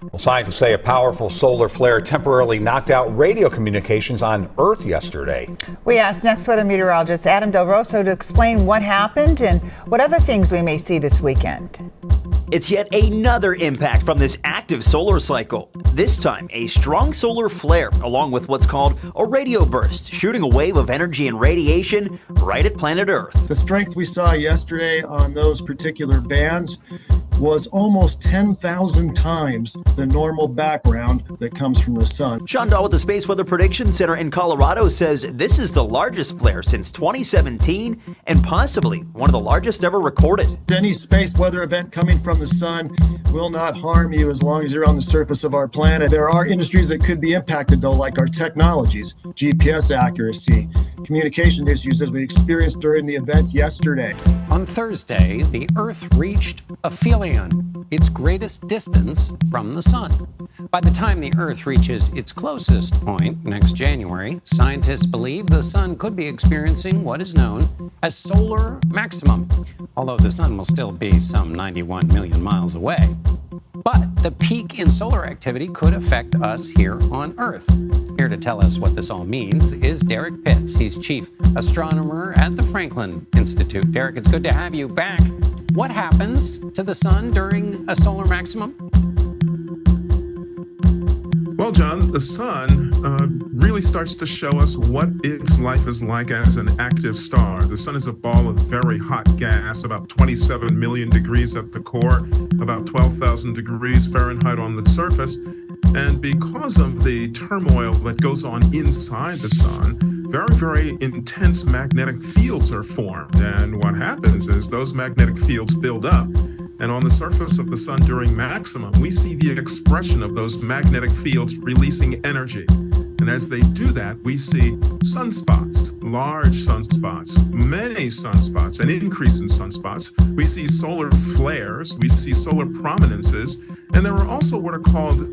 Well, scientists say a powerful solar flare temporarily knocked out radio communications on Earth yesterday. We asked next weather meteorologist Adam Del Rosso to explain what happened and what other things we may see this weekend. It's yet another impact from this active solar cycle. This time, a strong solar flare, along with what's called a radio burst, shooting a wave of energy and radiation right at planet Earth. The strength we saw yesterday on those particular bands was almost 10,000 times the normal background that comes from the sun. Sean Dahl with the Space Weather Prediction Center in Colorado says this is the largest flare since 2017 and possibly one of the largest ever recorded. Any space weather event coming from the sun will not harm you as long as you're on the surface of our planet. There are industries that could be impacted though, like our technologies, GPS accuracy, communication issues as we experienced during the event yesterday. On Thursday, the Earth reached aphelion, its greatest distance from the sun. By the time the Earth reaches its closest point next January, scientists believe the sun could be experiencing what is known as solar maximum, although the sun will still be some 91 million miles away. But the peak in solar activity could affect us here on Earth. Here to tell us what this all means is Derek Pitts. He's chief astronomer at the Franklin Institute. Derek, it's good to have you back. What happens to the sun during a solar maximum? Well, John, the sun really starts to show us what its life is like as an active star. The sun is a ball of very hot gas, about 27 million degrees at the core, about 12,000 degrees Fahrenheit on the surface. And because of the turmoil that goes on inside the sun, very, very intense magnetic fields are formed. And what happens is those magnetic fields build up. And on the surface of the sun during maximum, we see the expression of those magnetic fields releasing energy. And as they do that, we see sunspots, large sunspots, many sunspots, an increase in sunspots. We see solar flares, we see solar prominences, and there are also what are called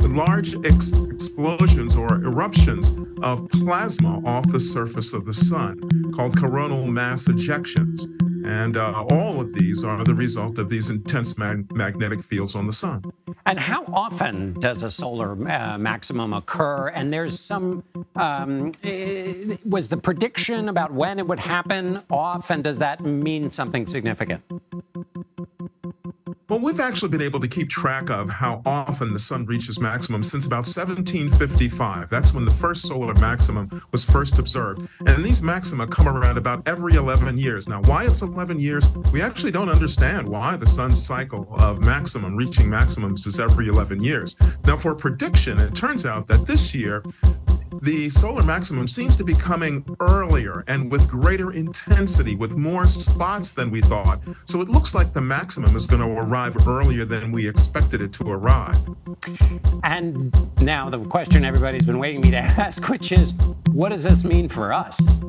large explosions or eruptions of plasma off the surface of the sun, called coronal mass ejections. And all of these are the result of these intense magnetic fields on the sun. And how often does a solar maximum occur? And there's some, was the prediction about when it would happen off? And does that mean something significant? Well, we've actually been able to keep track of how often the sun reaches maximum since about 1755. That's when the first solar maximum was first observed. And these maxima come around about every 11 years. Now, why it's 11 years, we actually don't understand why the sun's cycle of maximum, reaching maximums, is every 11 years. Now, for prediction, it turns out that this year, the solar maximum seems to be coming earlier and with greater intensity, with more spots than we thought. So it looks like the maximum is going to arrive earlier than we expected it to arrive. And now the question everybody's been waiting me to ask, which is, what does this mean for us?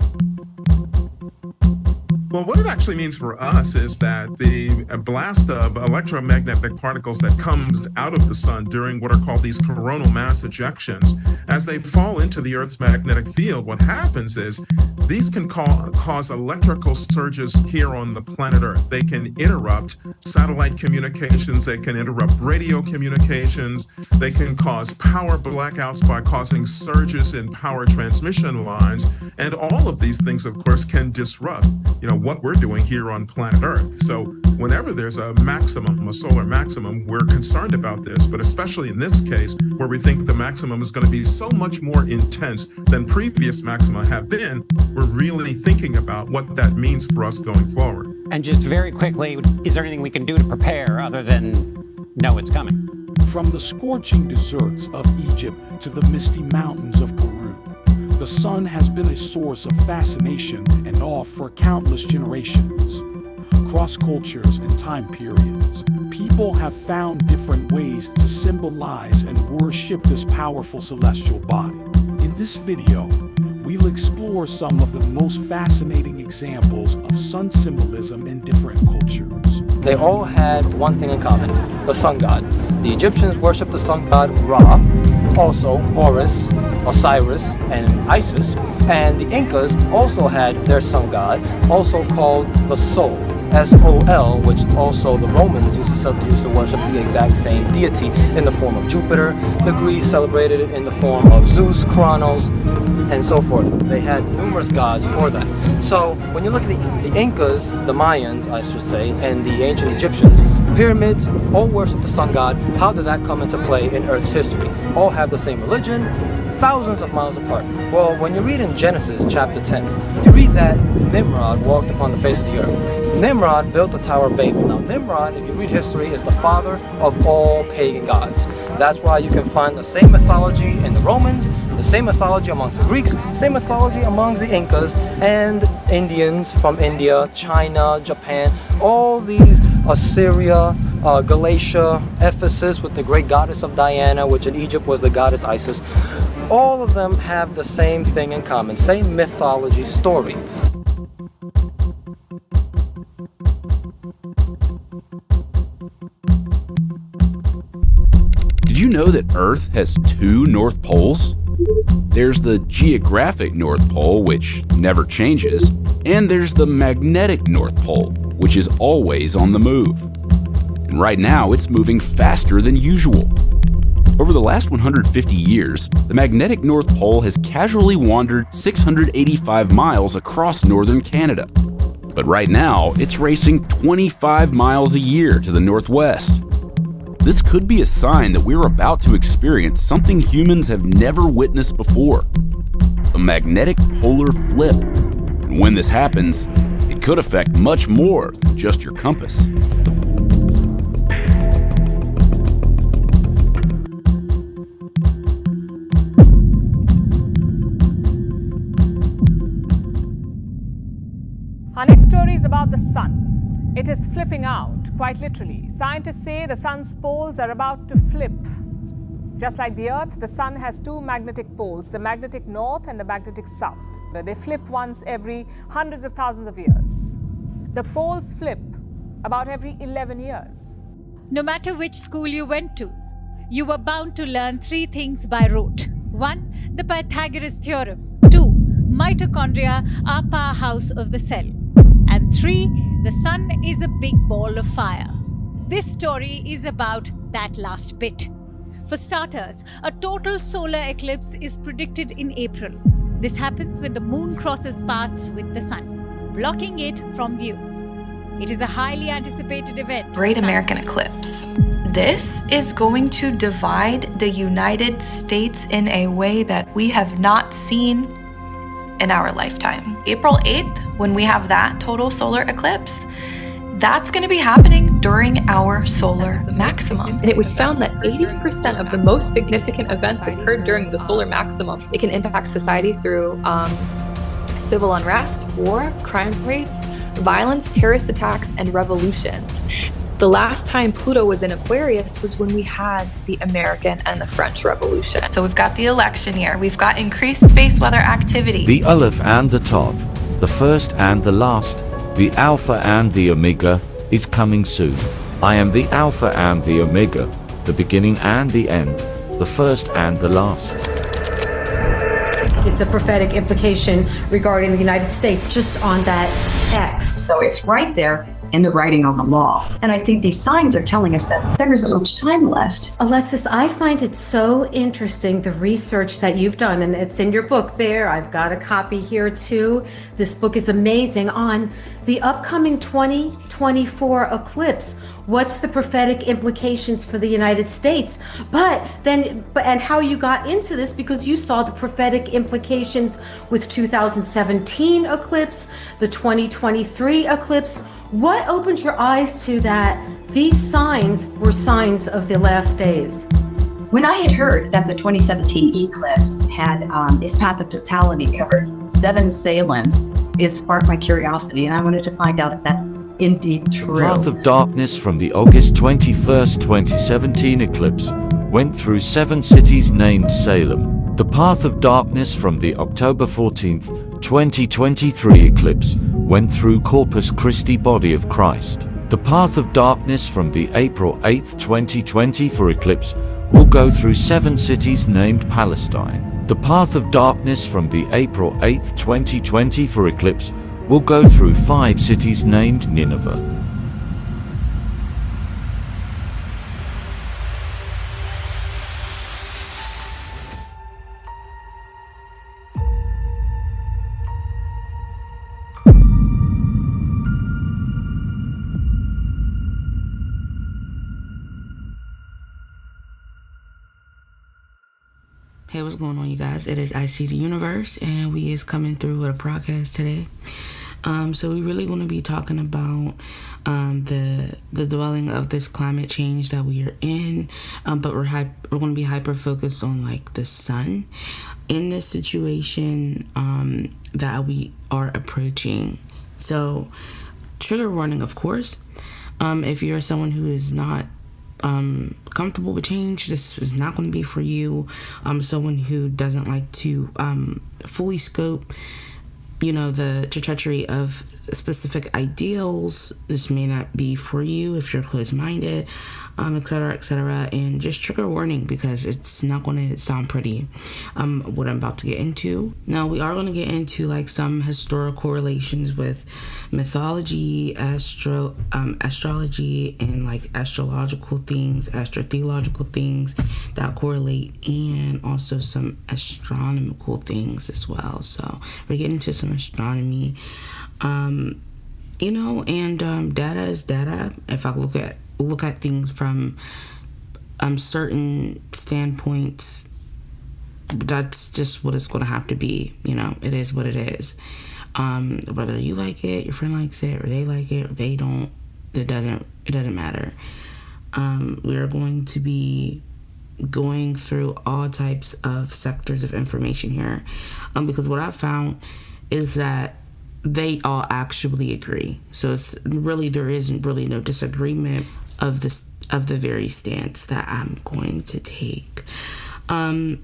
Well, what it actually means for us is that the blast of electromagnetic particles that comes out of the sun during what are called these coronal mass ejections, as they fall into the Earth's magnetic field, what happens is these can cause electrical surges here on the planet Earth. They can interrupt satellite communications, they can interrupt radio communications, they can cause power blackouts by causing surges in power transmission lines, and all of these things, of course, can disrupt, what we're doing here on planet Earth. So whenever there's a maximum, a solar maximum, we're concerned about this, but especially in this case, where we think the maximum is going to be so much more intense than previous maxima have been, we're really thinking about what that means for us going forward. And just very quickly, is there anything we can do to prepare other than know it's coming? From the scorching deserts of Egypt to the misty mountains of Peru, the sun has been a source of fascination and awe for countless generations. Across cultures and time periods, people have found different ways to symbolize and worship this powerful celestial body. In this video, we'll explore some of the most fascinating examples of sun symbolism in different cultures. They all had one thing in common, the sun god. The Egyptians worshipped the sun god Ra, also Horus, Osiris, and Isis, And the Incas also had their sun god, also called the Sol, S-O-L, which also the Romans used to worship the exact same deity in the form of Jupiter. The Greeks celebrated it in the form of Zeus, Kronos, and so forth. They had numerous gods for that. So when you look at the Incas, the Mayans, I should say, and the ancient Egyptians, pyramids all worship the sun god. How did that come into play in Earth's history? All have the same religion, thousands of miles apart. Well, when you read in Genesis chapter 10, you read that Nimrod walked upon the face of the earth. Nimrod built the Tower of Babel. Now, Nimrod, if you read history, is the father of all pagan gods. That's why you can find the same mythology in the Romans, the same mythology amongst the Greeks, same mythology amongst the Incas and Indians from India, China, Japan, all these Assyria, Galatia, Ephesus with the great goddess of Diana, which in Egypt was the goddess Isis. All of them have the same thing in common, same mythology story. Did you know that Earth has two North Poles? There's the geographic North Pole, which never changes, and there's the magnetic North Pole, which is always on the move. And right now, it's moving faster than usual. Over the last 150 years, the magnetic North Pole has casually wandered 685 miles across northern Canada. But right now, it's racing 25 miles a year to the northwest. This could be a sign that we're about to experience something humans have never witnessed before: a magnetic polar flip. And when this happens, it could affect much more than just your compass. Our next story is about the sun. It is flipping out, quite literally. Scientists say the sun's poles are about to flip. Just like the Earth, the sun has two magnetic poles, the magnetic north and the magnetic south. They flip once every hundreds of thousands of years. The poles flip about every 11 years. No matter which school you went to, you were bound to learn three things by rote. 1. The Pythagoras theorem. 2. Mitochondria are powerhouse of the cell. And 3. The sun is a big ball of fire. This story is about that last bit. For starters, a total solar eclipse is predicted in April. This happens when the moon crosses paths with the sun, blocking it from view. It is a highly anticipated event. Great American Eclipse. This is going to divide the United States in a way that we have not seen in our lifetime. April 8th, when we have that total solar eclipse, that's going to be happening during our solar maximum. And it was found that 80% of the most significant events occurred during the solar maximum. It can impact society through civil unrest, war, crime rates, violence, terrorist attacks, and revolutions. The last time Pluto was in Aquarius was when we had the American and the French Revolution. So we've got the election year, we've got increased space weather activity. The Aleph and the Tav, the first and the last, the Alpha and the Omega is coming soon. I am the Alpha and the Omega, the beginning and the end, the first and the last. It's a prophetic implication regarding the United States just on that X. So it's right there in the writing on the law. And I think these signs are telling us that there isn't much time left. Alexis, I find it so interesting, the research that you've done, and it's in your book there. I've got a copy here too. This book is amazing on the upcoming 2024 eclipse. What's the prophetic implications for the United States? And how you got into this, because you saw the prophetic implications with 2017 eclipse, the 2023 eclipse. What opened your eyes to that these signs were signs of the last days? When I had heard that the 2017 eclipse had its path of totality covered 7 Salems, it sparked my curiosity, and I wanted to find out if that's indeed true. The path of darkness from the August 21st, 2017 eclipse went through 7 cities named Salem. The path of darkness from the October 14th, 2023 eclipse went through Corpus Christi body of Christ. The path of darkness from the April 8th, 2024 eclipse will go through 7 cities named Palestine. The path of darkness from the April 8, 2024 eclipse will go through 5 cities named Nineveh. Hey, what's going on, you guys? It is I See the Universe, and we is coming through with a podcast today. So we really want to be talking about the dwelling of this climate change that we are in, but we're going to be hyper focused on like the sun in this situation that we are approaching. So trigger warning, of course. If you're someone who is not comfortable with change, this is not going to be for you. Someone who doesn't like to fully scope, the trajectory of specific ideals, this may not be for you if you're closed-minded, etc. And just trigger warning, because it's not going to sound pretty, what I'm about to get into. Now, we are going to get into like some historical relations with mythology, astrology, and like astrological things, astrotheological things that correlate, and also some astronomical things as well. So we're getting into some astronomy, and data is data. If I look at things from certain standpoints, that's just what it's going to have to be. It is what it is. Whether you like it, your friend likes it, or they like it, or they don't, it doesn't matter. We are going to be going through all types of sectors of information here, because what I found is that they all actually agree. So there isn't really no disagreement of the very stance that I'm going to take,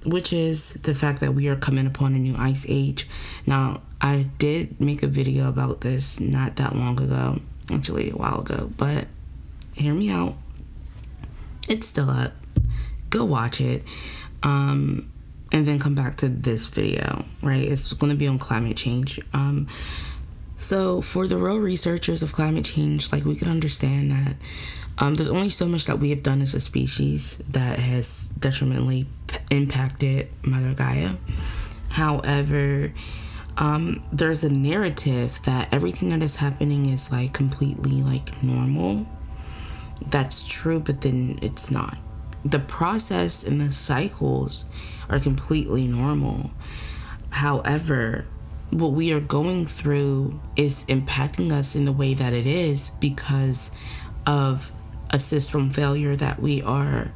which is the fact that we are coming upon a new ice age. Now, I did make a video about this not that long ago, actually a while ago, but hear me out. It's still up. Go watch it, and then come back to this video, right? It's going to be on climate change. So for the real researchers of climate change, like, we can understand that there's only so much that we have done as a species that has detrimentally impacted Mother Gaia. However, there's a narrative that everything that is happening is like completely like normal. That's true, but then it's not. The process and the cycles are completely normal. However, what we are going through is impacting us in the way that it is because of a system failure that we are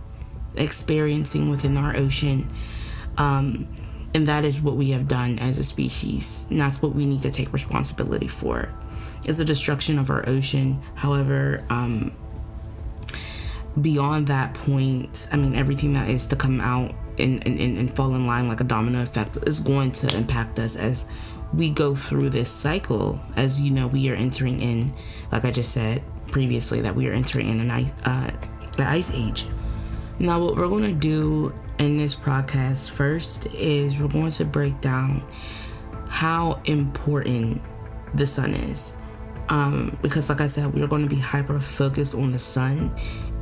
experiencing within our ocean. And that is what we have done as a species. And that's what we need to take responsibility for, is the destruction of our ocean. However, beyond that point, everything that is to come out and fall in line like a domino effect is going to impact us as we go through this cycle. As you know, we are entering in, like I just said previously, that we are entering in the ice age. Now, what we're going to do in this podcast first is we're going to break down how important the sun is, because like I said, we're going to be hyper focused on the sun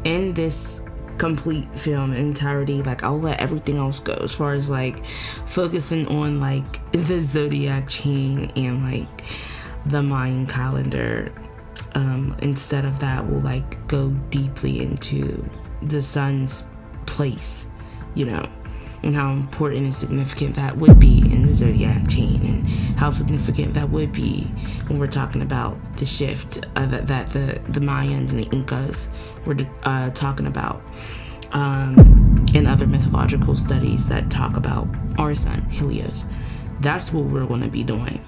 in this complete film entirety. Like, I'll let everything else go as far as like focusing on like the zodiac chain and like the Mayan calendar. Instead of that, we'll like go deeply into the sun's place, and how important and significant that would be in the zodiac chain, and how significant that would be when we're talking about the shift that the Mayans and the Incas were talking about, in other mythological studies that talk about our sun, Helios. That's what we're going to be doing,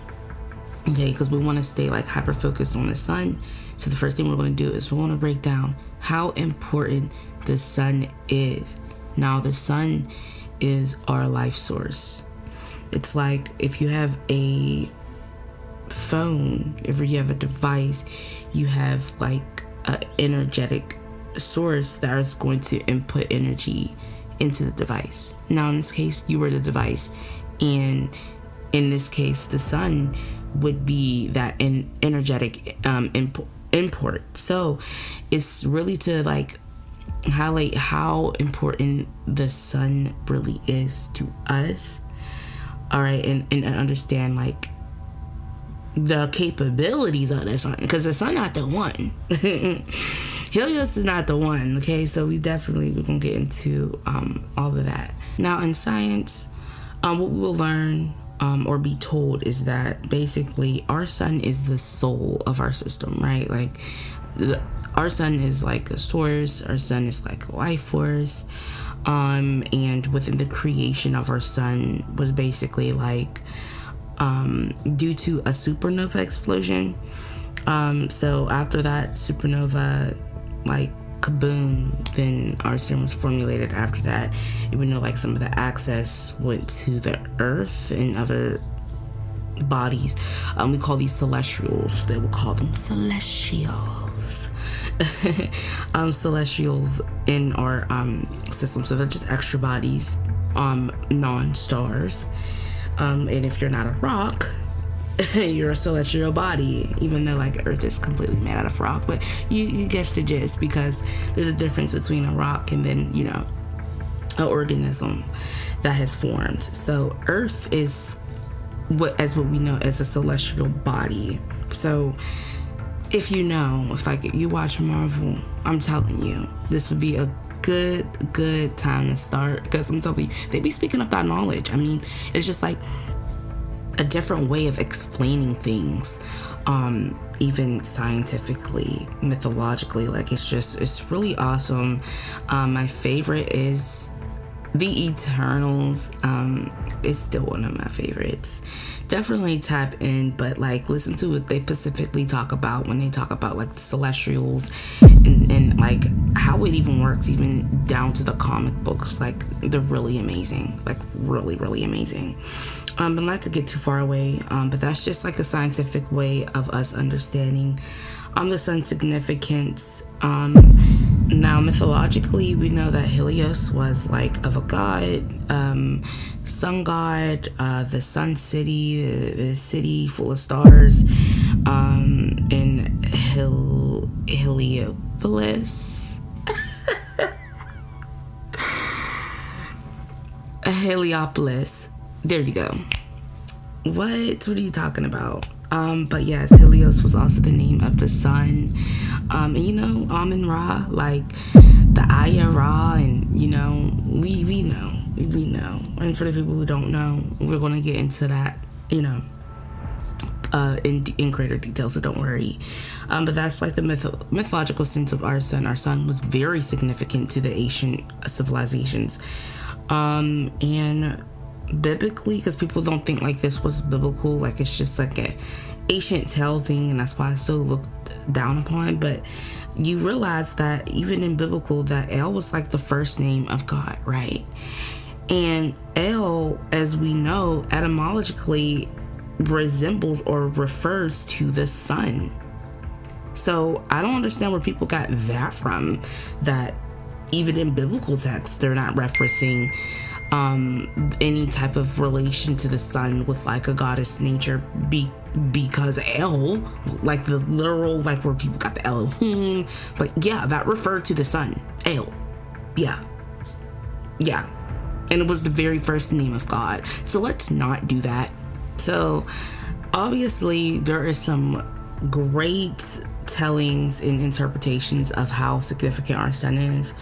okay? Because we want to stay like hyper focused on the sun. So the first thing we're going to do is we're going to break down how important the sun is. Now, the sun is our life source. It's like if you have a phone, if you have a device, you have like an energetic source that is going to input energy into the device. Now, in this case, you were the device. And in this case, the sun would be that energetic import. So it's really to like highlight how important the sun really is to us. All right, and understand like the capabilities of the sun, because the sun not the one. Helios is not the one. Okay, so we're gonna get into all of that. Now in science, what we will learn or be told is that basically our sun is the soul of our system, right? Like our sun is like a source, our sun is like a life force, and within the creation of our sun was basically like due to a supernova explosion. So after that supernova, like kaboom, then our sun was formulated after that, even though like some of the access went to the earth and other bodies. We call these celestials. They will call them celestials. Celestials in our system. So they're just extra bodies, non-stars. And if you're not a rock, you're a celestial body, even though like Earth is completely made out of rock. But you get the gist, because there's a difference between a rock and then, you know, an organism that has formed. So Earth is what we know as a celestial body. So if you you watch Marvel, I'm telling you, this would be a good time to start, because I'm telling you, they be speaking up that knowledge. I mean, it's just like a different way of explaining things, even scientifically, mythologically. Like it's really awesome. My favorite is The Eternals. Is still one of my favorites. Definitely tap in, but like listen to what they specifically talk about when they talk about like the celestials and like how it even works, even down to the comic books. Like they're really amazing, like really amazing. But not to get too far away, but that's just like a scientific way of us understanding the sun's significance. Now mythologically, we know that Helios was like of a god, sun god, the sun city, the city full of stars, in Heliopolis. Heliopolis. There you go. What are you talking about? But yes, Helios was also the name of the sun. And you know, Amun Ra, like the Aya Ra, and you know, we know. And for the people who don't know, we're gonna get into that, you know, in greater detail, so don't worry. But that's like the mythological sense of our sun. Our sun was very significant to the ancient civilizations. And biblically, because people don't think like this was biblical, like it's just like a ancient tale thing, and that's why it's so looked down upon. But you realize that even in biblical, that El was like the first name of God, right? And El, as we know, etymologically resembles or refers to the sun. So I don't understand where people got that from, that even in biblical texts they're not referencing any type of relation to the sun with like a goddess nature, because El, like the literal, like where people got the Elohim, like yeah, that referred to the sun. El, yeah, and it was the very first name of God. So let's not do that. So obviously there is some great tellings and interpretations of how significant our sun is.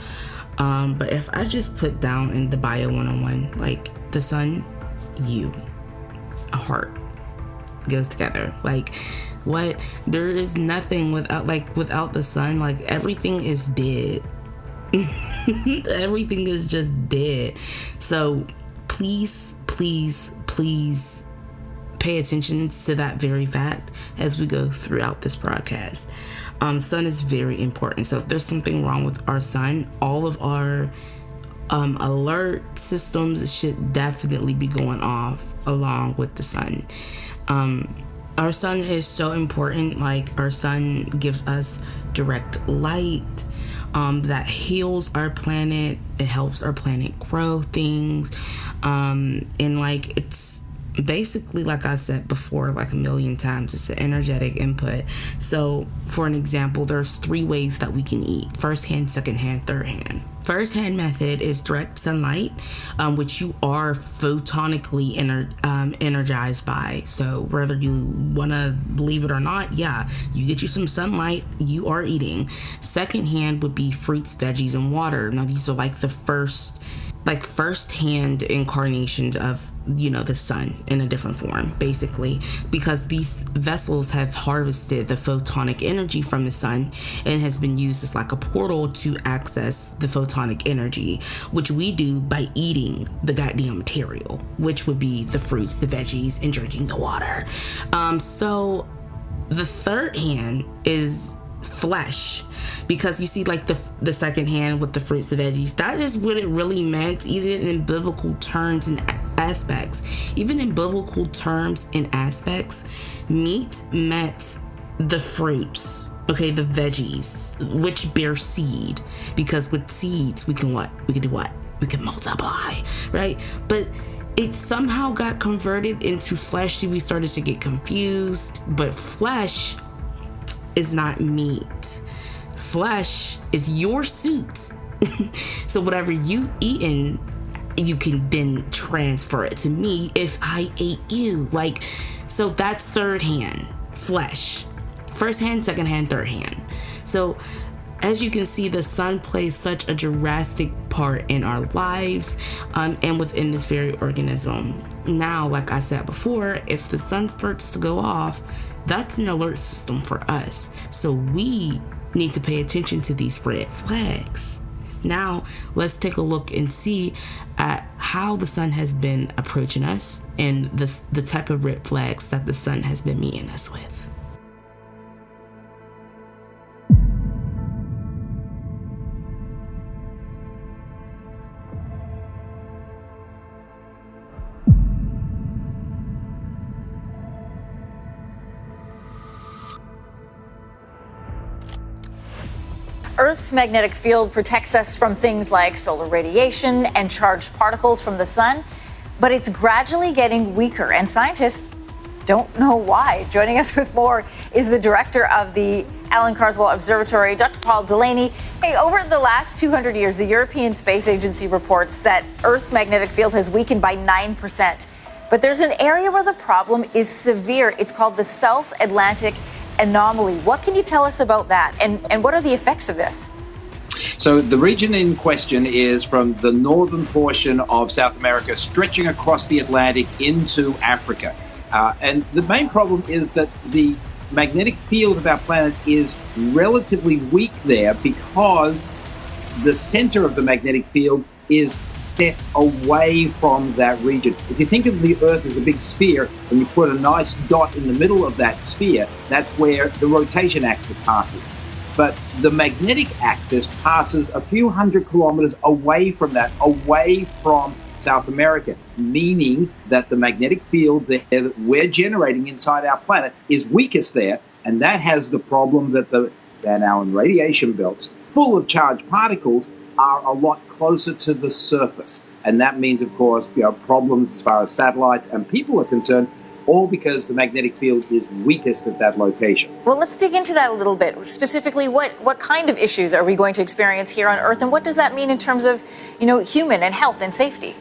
But if I just put down in the bio 101, like the sun, a heart goes together. Like what? There is nothing without the sun. Like everything is dead. Everything is just dead. So please pay attention to that very fact as we go throughout this broadcast. Sun is very important. So if there's something wrong with our sun, all of our alert systems should definitely be going off along with the sun. Our sun is so important. Like our sun gives us direct light. that heals our planet. It helps our planet grow things. And like, it's basically, like I said before, like a million times, it's an energetic input. So for an example, there's 3 ways that we can eat: first hand, second hand, third hand. First hand method is direct sunlight, which you are photonically energized by. So whether you want to believe it or not, yeah, you get you some sunlight, you are eating. Second hand would be fruits, veggies, and water. Now these are like the first hand incarnations of, you know, the sun in a different form, basically, because these vessels have harvested the photonic energy from the sun and has been used as like a portal to access the photonic energy, which we do by eating the goddamn material, which would be the fruits, the veggies, and drinking the water. So the third hand is flesh, because you see, like the second hand with the fruits and veggies, that is what it really meant, even in biblical terms and aspects. Even in biblical terms and aspects, meat meant the fruits, okay, the veggies, which bear seed, because with seeds we can do what? We can multiply, right? But it somehow got converted into flesh. We started to get confused, but flesh is not meat. Flesh is your suit. So whatever you eaten, you can then transfer it to me if I ate you. Like, so that's third hand, flesh. First hand, second hand, third hand. So as you can see, the sun plays such a drastic part in our lives, and within this very organism. Now, like I said before, if the sun starts to go off, that's an alert system for us. So we need to pay attention to these red flags. Now, let's take a look and see at how the sun has been approaching us and the type of red flags that the sun has been meeting us with. Earth's magnetic field protects us from things like solar radiation and charged particles from the sun, but it's gradually getting weaker, and scientists don't know why. Joining us with more is the director of the Alan Carswell Observatory, Dr. Paul Delaney. Hey, over the last 200 years, the European Space Agency reports that Earth's magnetic field has weakened by 9%. But there's an area where the problem is severe. It's called the South Atlantic Anomaly. What can you tell us about that, and what are the effects of this? So the region in question is from the northern portion of South America, stretching across the Atlantic into Africa. And the main problem is that the magnetic field of our planet is relatively weak there because the center of the magnetic field is set away from that region. If you think of the Earth as a big sphere and you put a nice dot in the middle of that sphere, that's where the rotation axis passes. But the magnetic axis passes a few hundred kilometers away from that, away from South America, meaning that the magnetic field that we're generating inside our planet is weakest there, and that has the problem that the Van Allen radiation belts, full of charged particles, are a lot closer to the surface. And that means, of course, problems as far as satellites and people are concerned, all because the magnetic field is weakest at that location. Well, let's dig into that a little bit. Specifically, what kind of issues are we going to experience here on Earth, and what does that mean in terms of, human and health and safety?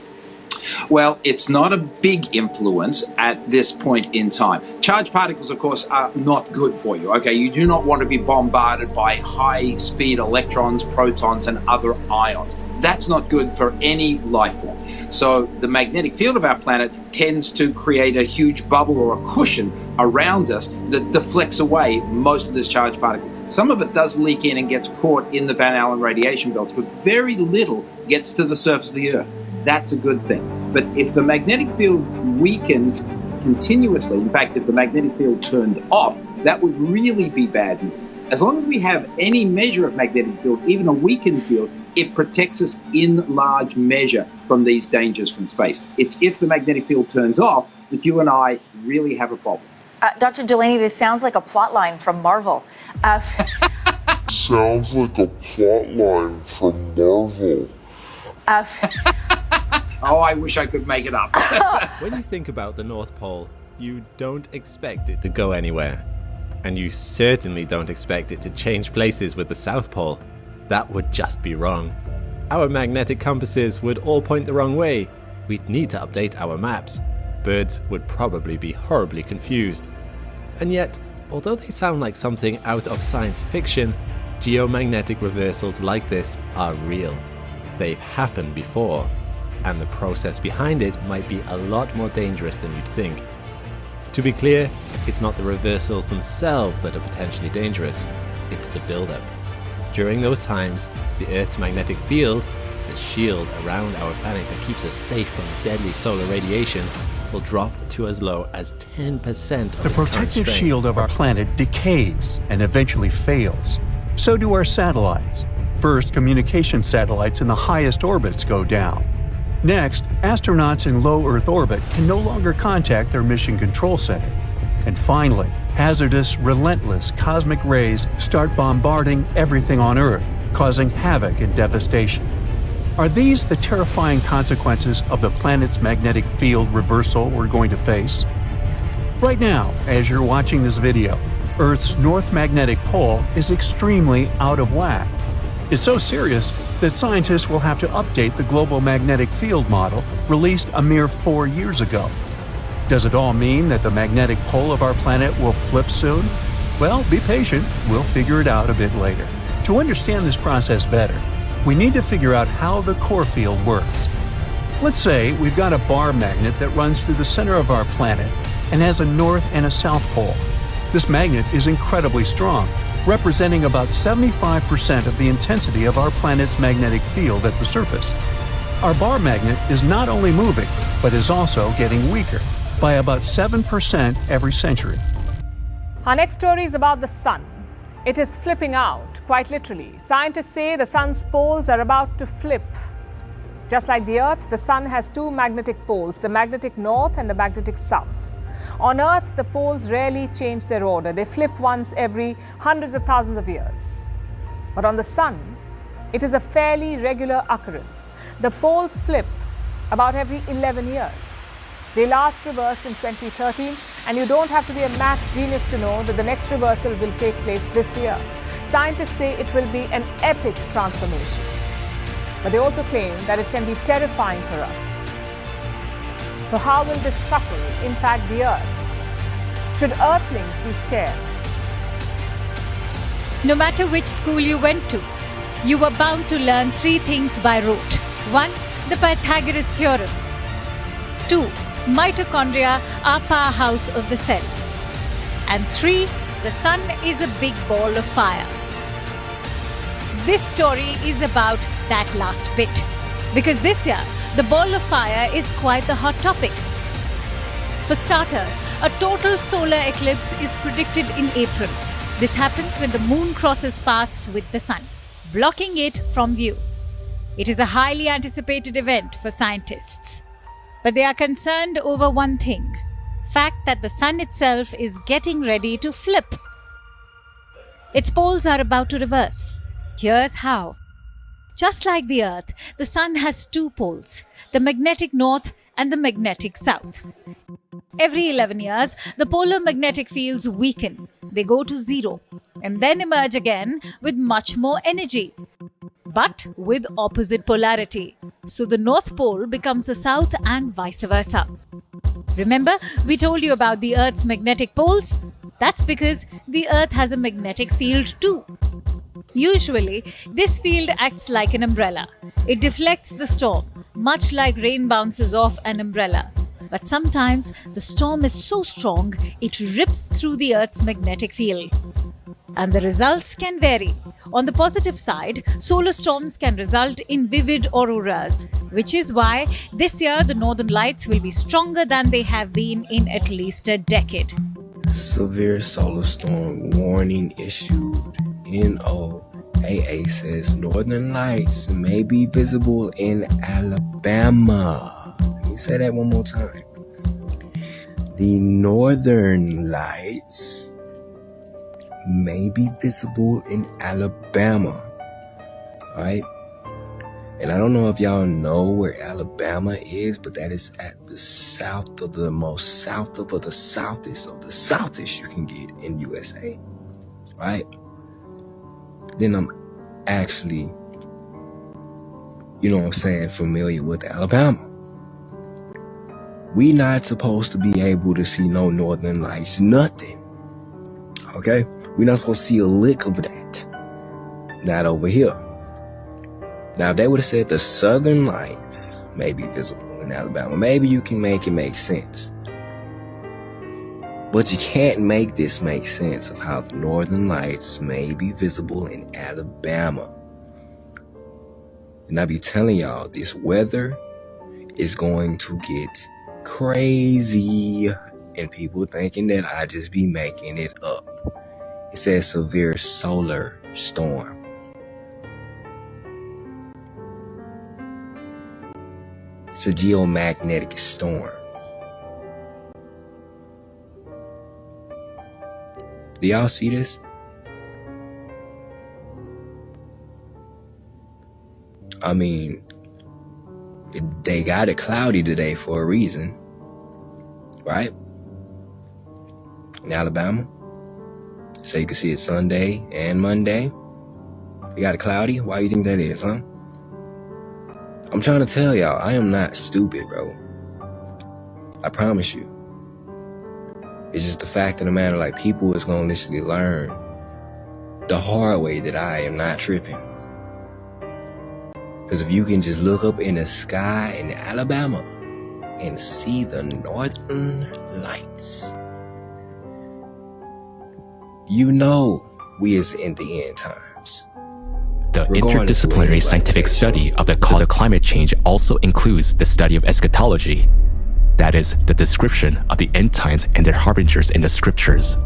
Well, it's not a big influence at this point in time. Charged particles, of course, are not good for you. Okay, you do not want to be bombarded by high-speed electrons, protons, and other ions. That's not good for any life form. So the magnetic field of our planet tends to create a huge bubble or a cushion around us that deflects away most of this charged particle. Some of it does leak in and gets caught in the Van Allen radiation belts, but very little gets to the surface of the Earth. That's a good thing. But if the magnetic field weakens continuously, in fact, if the magnetic field turned off, that would really be bad news. As long as we have any measure of magnetic field, even a weakened field, it protects us in large measure from these dangers from space. It's if the magnetic field turns off that you and I really have a problem. Dr. Delaney, this sounds like a plot line from Marvel. Sounds like a plotline from Marvel. Oh, I wish I could make it up. When you think about the North Pole, you don't expect it to go anywhere. And you certainly don't expect it to change places with the South Pole. That would just be wrong. Our magnetic compasses would all point the wrong way. We'd need to update our maps. Birds would probably be horribly confused. And yet, although they sound like something out of science fiction, geomagnetic reversals like this are real. They've happened before, and the process behind it might be a lot more dangerous than you'd think. To be clear, it's not the reversals themselves that are potentially dangerous, it's the buildup. During those times, the Earth's magnetic field, the shield around our planet that keeps us safe from deadly solar radiation, will drop to as low as 10% of The its current protective strength. shield of our planet decays and eventually fails. So do our satellites. First, communication satellites in the highest orbits go down. Next, astronauts in low Earth orbit can no longer contact their mission control center. And finally, hazardous, relentless cosmic rays start bombarding everything on Earth, causing havoc and devastation. Are these the terrifying consequences of the planet's magnetic field reversal we're going to face? Right now, as you're watching this video, Earth's north magnetic pole is extremely out of whack. It's so serious that scientists will have to update the global magnetic field model released a mere 4 years ago. Does it all mean that the magnetic pole of our planet will flip soon? Well, be patient, we'll figure it out a bit later. To understand this process better, we need to figure out how the core field works. Let's say we've got a bar magnet that runs through the center of our planet and has a north and a south pole. This magnet is incredibly strong, representing about 75% of the intensity of our planet's magnetic field at the surface. Our bar magnet is not only moving, but is also getting weaker, by about 7% every century. Our next story is about the sun. It is flipping out, quite literally. Scientists say the sun's poles are about to flip. Just like the Earth, the sun has two magnetic poles, the magnetic north and the magnetic south. On Earth, the poles rarely change their order. They flip once every hundreds of thousands of years. But on the sun, it is a fairly regular occurrence. The poles flip about every 11 years. They last reversed in 2013, and you don't have to be a math genius to know that the next reversal will take place this year. Scientists say it will be an epic transformation. But they also claim that it can be terrifying for us. So how will this shuffle impact the Earth? Should Earthlings be scared? No matter which school you went to, you were bound to learn three things by rote. 1. The Pythagoras theorem. 2. Mitochondria are powerhouse of the cell. And 3. The sun is a big ball of fire. This story is about that last bit. Because this year, the ball of fire is quite the hot topic. For starters, a total solar eclipse is predicted in April. This happens when the moon crosses paths with the sun, blocking it from view. It is a highly anticipated event for scientists. But they are concerned over one thing: fact that the sun itself is getting ready to flip. Its poles are about to reverse. Here's how. Just like the Earth, the sun has two poles, the magnetic north and the magnetic south. Every 11 years, the polar magnetic fields weaken. They go to zero and then emerge again with much more energy, but with opposite polarity. So the North Pole becomes the South and vice versa. Remember, we told you about the Earth's magnetic poles? That's because the Earth has a magnetic field too. Usually, this field acts like an umbrella. It deflects the storm, much like rain bounces off an umbrella. But sometimes, the storm is so strong, it rips through the Earth's magnetic field. And the results can vary. On the positive side, solar storms can result in vivid auroras, which is why this year the northern lights will be stronger than they have been in at least a decade. Severe solar storm warning issued. NOAA says northern lights may be visible in Alabama. Let me say that one more time. The northern lights may be visible in Alabama. Alright? And I don't know if y'all know where Alabama is, but that is at the south of the most south of the southest of the southest you can get in USA. Right? Then I'm actually, you know what I'm saying, familiar with Alabama. We not supposed to be able to see no northern lights, nothing. Okay? We're not supposed to see a lick of that. Not over here. Now, if they would have said the southern lights may be visible in Alabama, maybe you can make it make sense. But you can't make this make sense of how the northern lights may be visible in Alabama. And I be telling y'all, this weather is going to get crazy. And people thinking that I just be making it up. It says severe solar storm. It's a geomagnetic storm. Do y'all see this? I mean, they got it cloudy today for a reason, right? In Alabama. So you can see it Sunday and Monday. They got it cloudy. Why do you think that is, huh? I'm trying to tell y'all, I am not stupid, bro. I promise you. It's just the fact of the matter, like, people is gonna literally learn the hard way that I am not tripping. Because if you can just look up in the sky in Alabama and see the northern lights, you know we is in the end times. The interdisciplinary scientific study of the cause of climate change also includes the study of eschatology, that is, the description of the end times and their harbingers in the scriptures.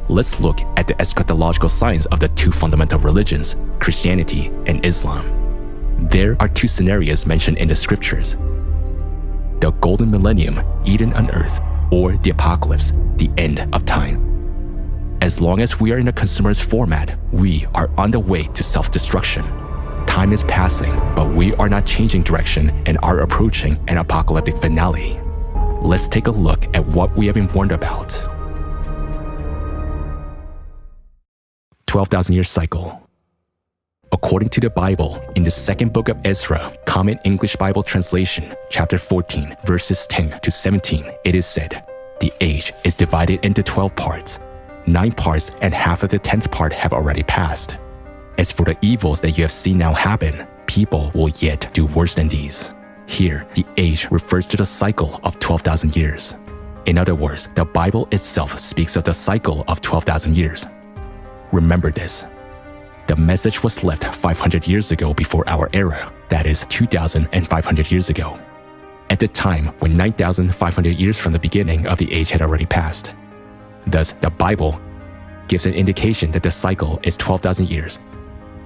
Let's look at the eschatological signs of the two fundamental religions, Christianity and Islam. There are two scenarios mentioned in the scriptures: the golden millennium, Eden on earth, or the apocalypse, the end of time. As long as we are in a consumerist format, we are on the way to self-destruction. Time is passing, but we are not changing direction and are approaching an apocalyptic finale. Let's take a look at what we have been warned about. 12,000-year cycle. According to the Bible, in the second book of Ezra, Common English Bible Translation, chapter 14, verses 10 to 17, it is said, "The age is divided into 12 parts. 9 parts and half of the 10th part have already passed. As for the evils that you have seen now happen, people will yet do worse than these." Here, the age refers to the cycle of 12,000 years. In other words, the Bible itself speaks of the cycle of 12,000 years. Remember this. The message was left 500 years ago before our era, that is 2,500 years ago. At the time when 9,500 years from the beginning of the age had already passed. Thus, the Bible gives an indication that the cycle is 12,000 years,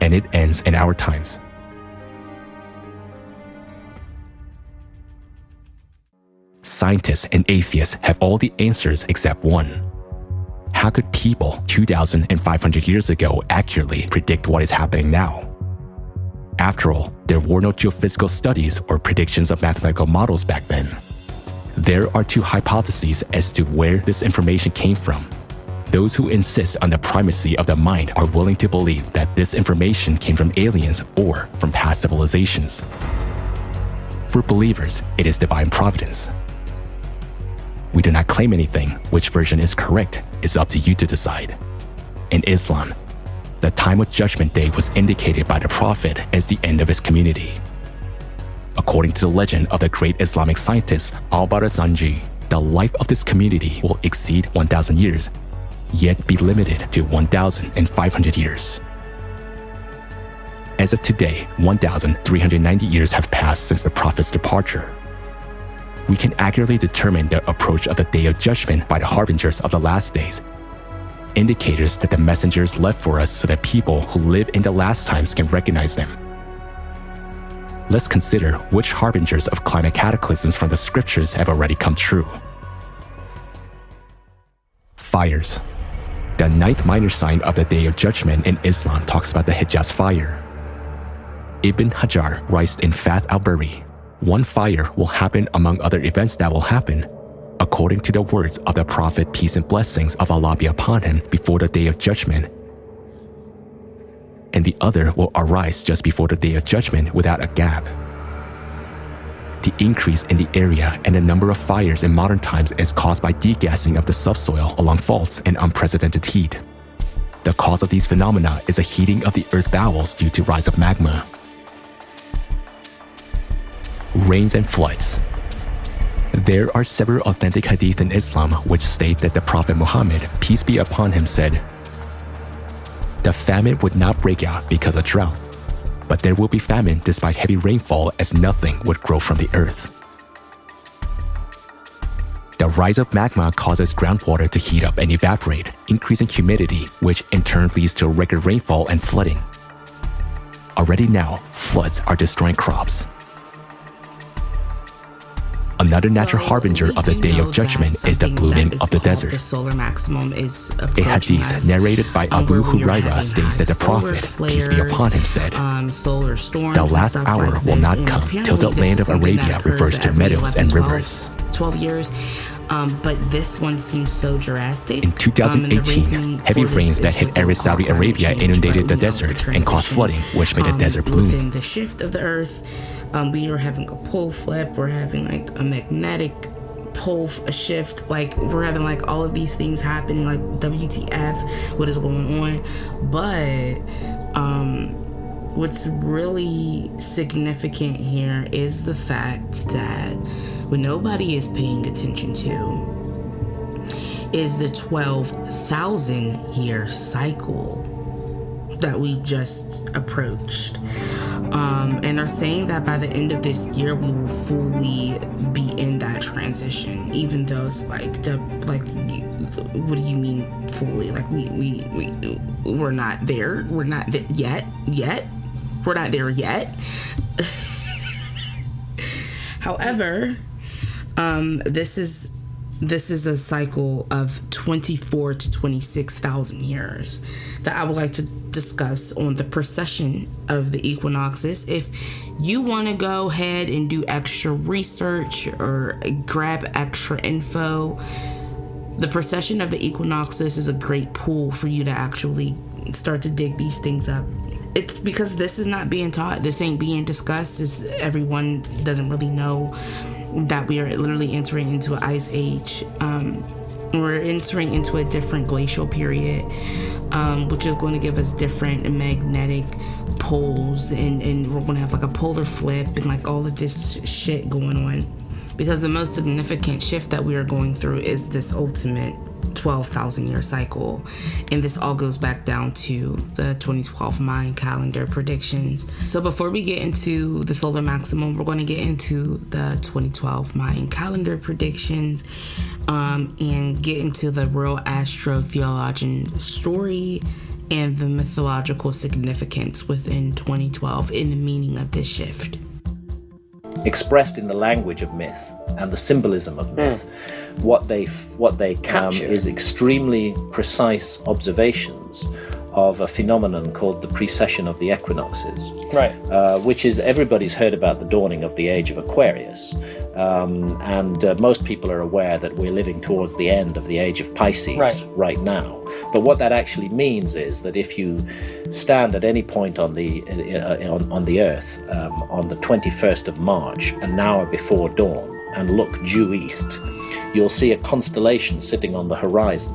and it ends in our times. Scientists and atheists have all the answers except one. How could people 2,500 years ago accurately predict what is happening now? After all, there were no geophysical studies or predictions of mathematical models back then. There are two hypotheses as to where this information came from. Those who insist on the primacy of the mind are willing to believe that this information came from aliens or from past civilizations. For believers, it is divine providence. We do not claim anything. Which version is correct is up to you to decide. In Islam, the time of Judgment Day was indicated by the Prophet as the end of his community. According to the legend of the great Islamic scientist Al-Barazanji, the life of this community will exceed 1,000 years, yet be limited to 1,500 years. As of today, 1,390 years have passed since the Prophet's departure. We can accurately determine the approach of the Day of Judgment by the harbingers of the last days, indicators that the messengers left for us so that people who live in the last times can recognize them. Let's consider which harbingers of climate cataclysms from the scriptures have already come true. Fires. The ninth minor sign of the Day of Judgment in Islam talks about the Hijaz fire. Ibn Hajar writes in Fath al-Bari, one fire will happen among other events that will happen, according to the words of the Prophet, peace and blessings of Allah be upon him, before the Day of Judgment. And the other will arise just before the Day of Judgment without a gap. The increase in the area and the number of fires in modern times is caused by degassing of the subsoil along faults and unprecedented heat. The cause of these phenomena is a heating of the earth bowels due to rise of magma. Rains and floods. There are several authentic hadith in Islam which state that the Prophet Muhammad, peace be upon him, said, "The famine would not break out because of drought, but there will be famine despite heavy rainfall, as nothing would grow from the earth." The rise of magma causes groundwater to heat up and evaporate, increasing humidity, which in turn leads to record rainfall and flooding. Already now, floods are destroying crops. Another natural harbinger of the Day of Judgment is the blooming of the desert. The solar maximum is A hadith narrated by Abu Hurairah states that the Prophet, peace be upon him, said, solar storms, "The last hour will not come till the land of Arabia reverts to meadows and rivers." 12 years, but this one seems so drastic. In 2018, heavy rains that hit arid Saudi Arabia inundated the desert and caused flooding, which made the desert bloom. Within the shift of the earth, we are having a pole flip, we're having like a magnetic pole shift, like we're having like all of these things happening, like WTF, what is going on? But what's really significant here is the fact that what nobody is paying attention to is the 12,000 year cycle that we just approached. And they're saying that by the end of this year, we will fully be in that transition, even though it's like, what do you mean fully? Like we're not there. We're not yet. We're not there yet. However, this is a cycle of 24 to 26,000 years that I would like to discuss on the precession of the equinoxes. If you want to go ahead and do extra research or grab extra info, the precession of the equinoxes is a great pool for you to actually start to dig these things up. It's because this is not being taught. This ain't being discussed. Everyone doesn't really know that we are literally entering into an ice age. We're entering into a different glacial period, which is going to give us different magnetic poles, and we're going to have like a polar flip and like all of this shit going on. Because the most significant shift that we are going through is this ultimate 12,000 year cycle, and this all goes back down to the 2012 Mayan calendar predictions. So before we get into the solar maximum, we're going to get into the 2012 Mayan calendar predictions, and get into the real astrotheologian story and the mythological significance within 2012 in the meaning of this shift. Expressed in the language of myth and the symbolism of myth, what they capture is extremely precise observations of a phenomenon called the precession of the equinoxes, right? Which is, everybody's heard about the dawning of the age of Aquarius, and most people are aware that we're living towards the end of the age of Pisces right now. But what that actually means is that if you stand at any point on the Earth on the 21st of March, an hour before dawn, and look due east, you'll see a constellation sitting on the horizon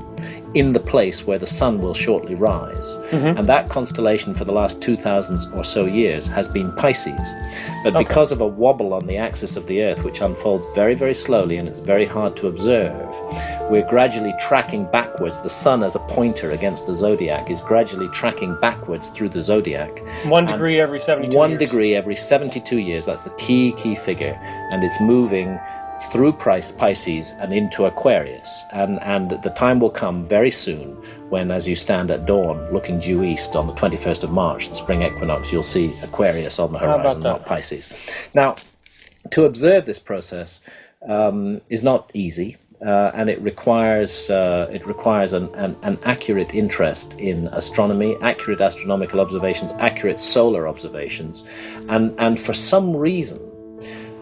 in the place where the sun will shortly rise. And that constellation for the last 2,000 or so years has been Pisces. But because of a wobble on the axis of the Earth, which unfolds very, very slowly and it's very hard to observe, we're gradually tracking backwards. The sun as a pointer against the zodiac is gradually tracking backwards through the zodiac. 1 degree every 72 years. 1 degree every 72 years. That's the key figure. And it's moving through Pisces and into Aquarius, and the time will come very soon when, as you stand at dawn looking due east on the 21st of March, the spring equinox, you'll see Aquarius on the horizon, not Pisces. Now, to observe this process is not easy. and it requires an accurate interest in astronomy, accurate astronomical observations, accurate solar observations, and for some reason,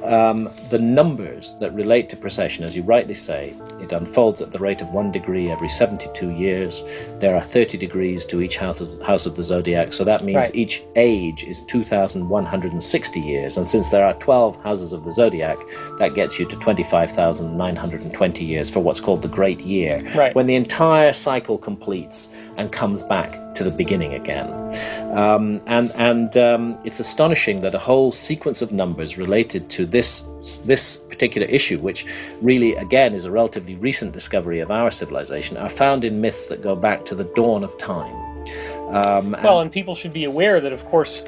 the numbers that relate to precession, as you rightly say, it unfolds at the rate of 1 degree every 72 years. There are 30 degrees to each house of the zodiac, so that means each age is 2,160 years. And since there are 12 houses of the zodiac, that gets you to 25,920 years for what's called the Great Year, when the entire cycle completes and comes back to the beginning again. It's astonishing that a whole sequence of numbers related to this particular issue, which really, again, is a relatively recent discovery of our civilization, are found in myths that go back to the dawn of time. And people should be aware that, of course,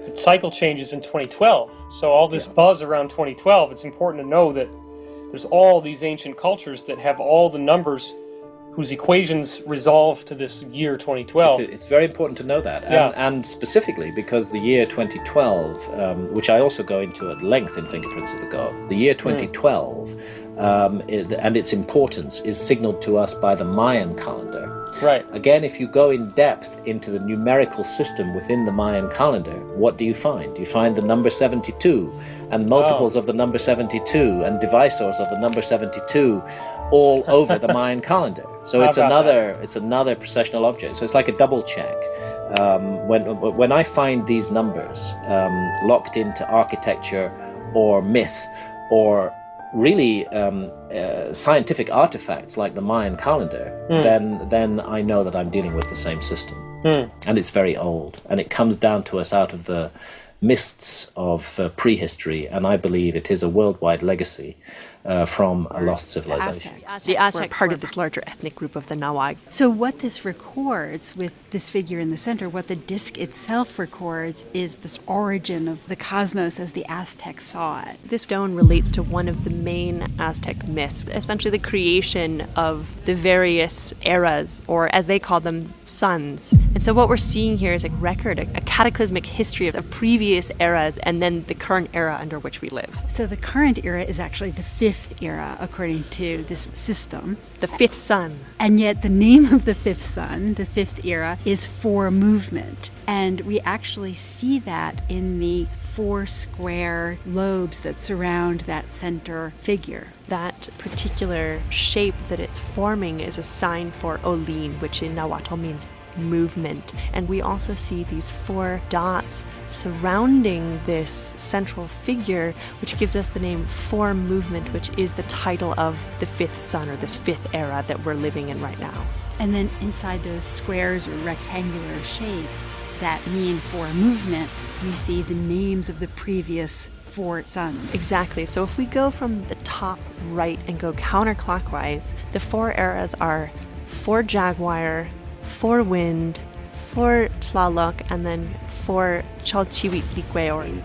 the cycle changes in 2012. So all this buzz around 2012, it's important to know that there's all these ancient cultures that have all the numbers whose equations resolve to this year 2012. It's very important to know that, and specifically because the year 2012, which I also go into at length in Fingerprints of the Gods, the year 2012 and its importance is signaled to us by the Mayan calendar. Again, if you go in depth into the numerical system within the Mayan calendar, what do you find? You find the number 72 and multiples of the number 72 and divisors of the number 72 all over the Mayan calendar. So it's another precessional object. So it's like a double check. When I find these numbers locked into architecture or myth or really scientific artifacts like the Mayan calendar, then I know that I'm dealing with the same system. And it's very old, and it comes down to us out of the mists of prehistory, and I believe it is a worldwide legacy from a lost civilization. The Aztec part of this larger ethnic group of the Nawag. So what this records with this figure in the center, what the disc itself records, is this origin of the cosmos as the Aztecs saw it. This stone relates to one of the main Aztec myths, essentially the creation of the various eras, or as they call them, suns. And so what we're seeing here is a record, a cataclysmic history of previous eras and then the current era under which we live. So the current era is actually the fifth era, according to this system. The fifth sun. And yet the name of the fifth sun, the fifth era, is for movement. And we actually see that in the 4 square lobes that surround that center figure. That particular shape that it's forming is a sign for Olin, which in Nahuatl means movement. And we also see these 4 dots surrounding this central figure, which gives us the name For Movement, which is the title of the fifth sun, or this fifth era that we're living in right now. And then inside those squares or rectangular shapes that mean for movement, we see the names of the previous 4 suns. Exactly. So if we go from the top right and go counterclockwise, the 4 eras are 4 Jaguar, 4 Wind, 4 Tlaloc, and then 4 Chalchihuitlicue, or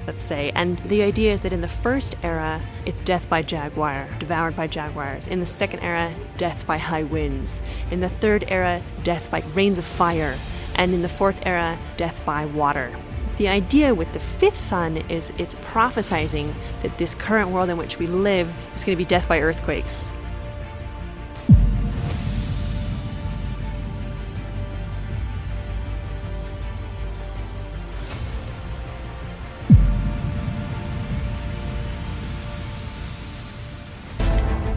let's say. And the idea is that in the first era, it's death by jaguar, devoured by jaguars. In the second era, death by high winds. In the third era, death by rains of fire. And in the fourth era, death by water. The idea with the fifth sun is it's prophesizing that this current world in which we live is going to be death by earthquakes.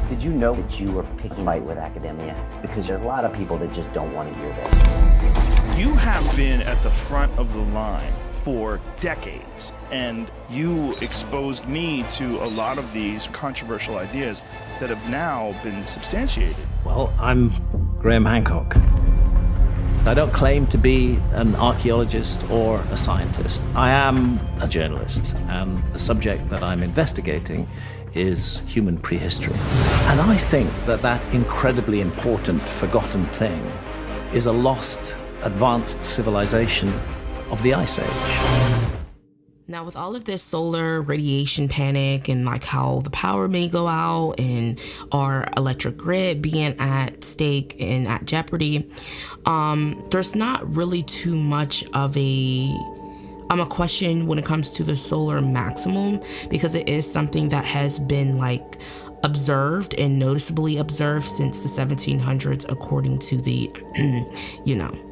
Did you know that you were picking a fight with academia? Because there's a lot of people that just don't want to hear this. You have been at the front of the line for decades, and you exposed me to a lot of these controversial ideas that have now been substantiated. Well, I'm Graham Hancock. I don't claim to be an archaeologist or a scientist. I am a journalist, and the subject that I'm investigating is human prehistory. And I think that that incredibly important forgotten thing is a lost, advanced civilization of the Ice Age. Now, with all of this solar radiation panic and like how the power may go out and our electric grid being at stake and at jeopardy, there's not really too much of a question when it comes to the solar maximum, because it is something that has been like observed and noticeably observed since the 1700s, according to the, the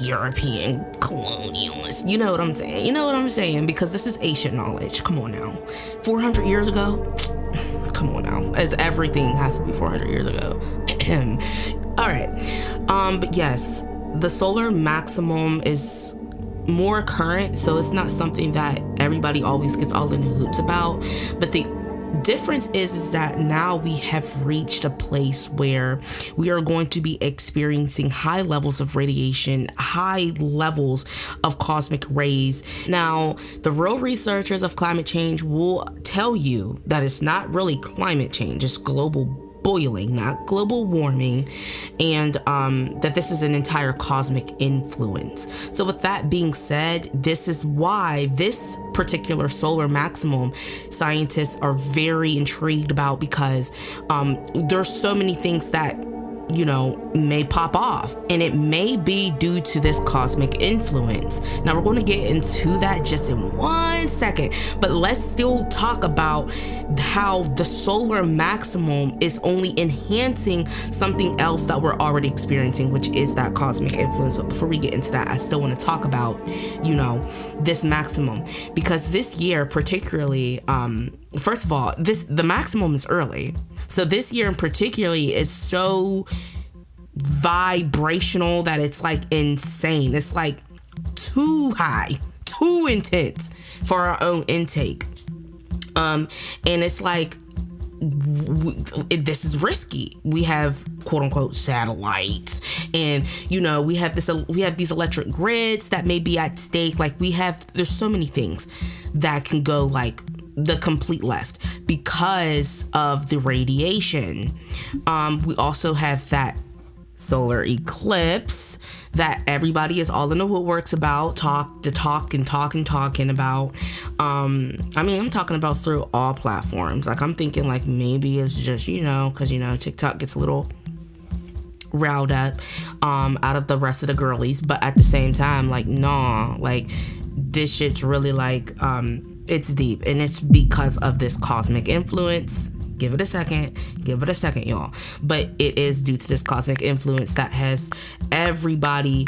European colonialists. You know what I'm saying? You know what I'm saying? Because this is ancient knowledge. Come on now. 400 years ago? Come on now. As everything has to be 400 years ago. All right. But yes, the solar maximum is more current, so it's not something that everybody always gets all in the hoots about. But the difference is that now we have reached a place where we are going to be experiencing high levels of radiation, high levels of cosmic rays. Now, the real researchers of climate change will tell you that it's not really climate change, it's global boiling, not global warming, and that this is an entire cosmic influence. So with that being said, this is why this particular solar maximum scientists are very intrigued about, because there's so many things that may pop off, and it may be due to this cosmic influence. Now we're going to get into that just in 1 second, but let's still talk about how the solar maximum is only enhancing something else that we're already experiencing, which is that cosmic influence. But before we get into that, I still want to talk about, this maximum, because this year particularly, first of all, the maximum is early. So this year in particularly is so vibrational that it's like insane. It's like too high, too intense for our own intake. And it's like, this is risky. We have quote unquote satellites, and we have these electric grids that may be at stake. Like there's so many things that can go like the complete left because of the radiation. We also have that solar eclipse that everybody is all in the woodworks about, talking about. I'm talking about through all platforms. Like I'm thinking like maybe it's just, because TikTok gets a little riled up out of the rest of the girlies, but at the same time, like, nah, like this shit's really like it's deep, and it's because of this cosmic influence. Give it a second, y'all. But it is due to this cosmic influence that has everybody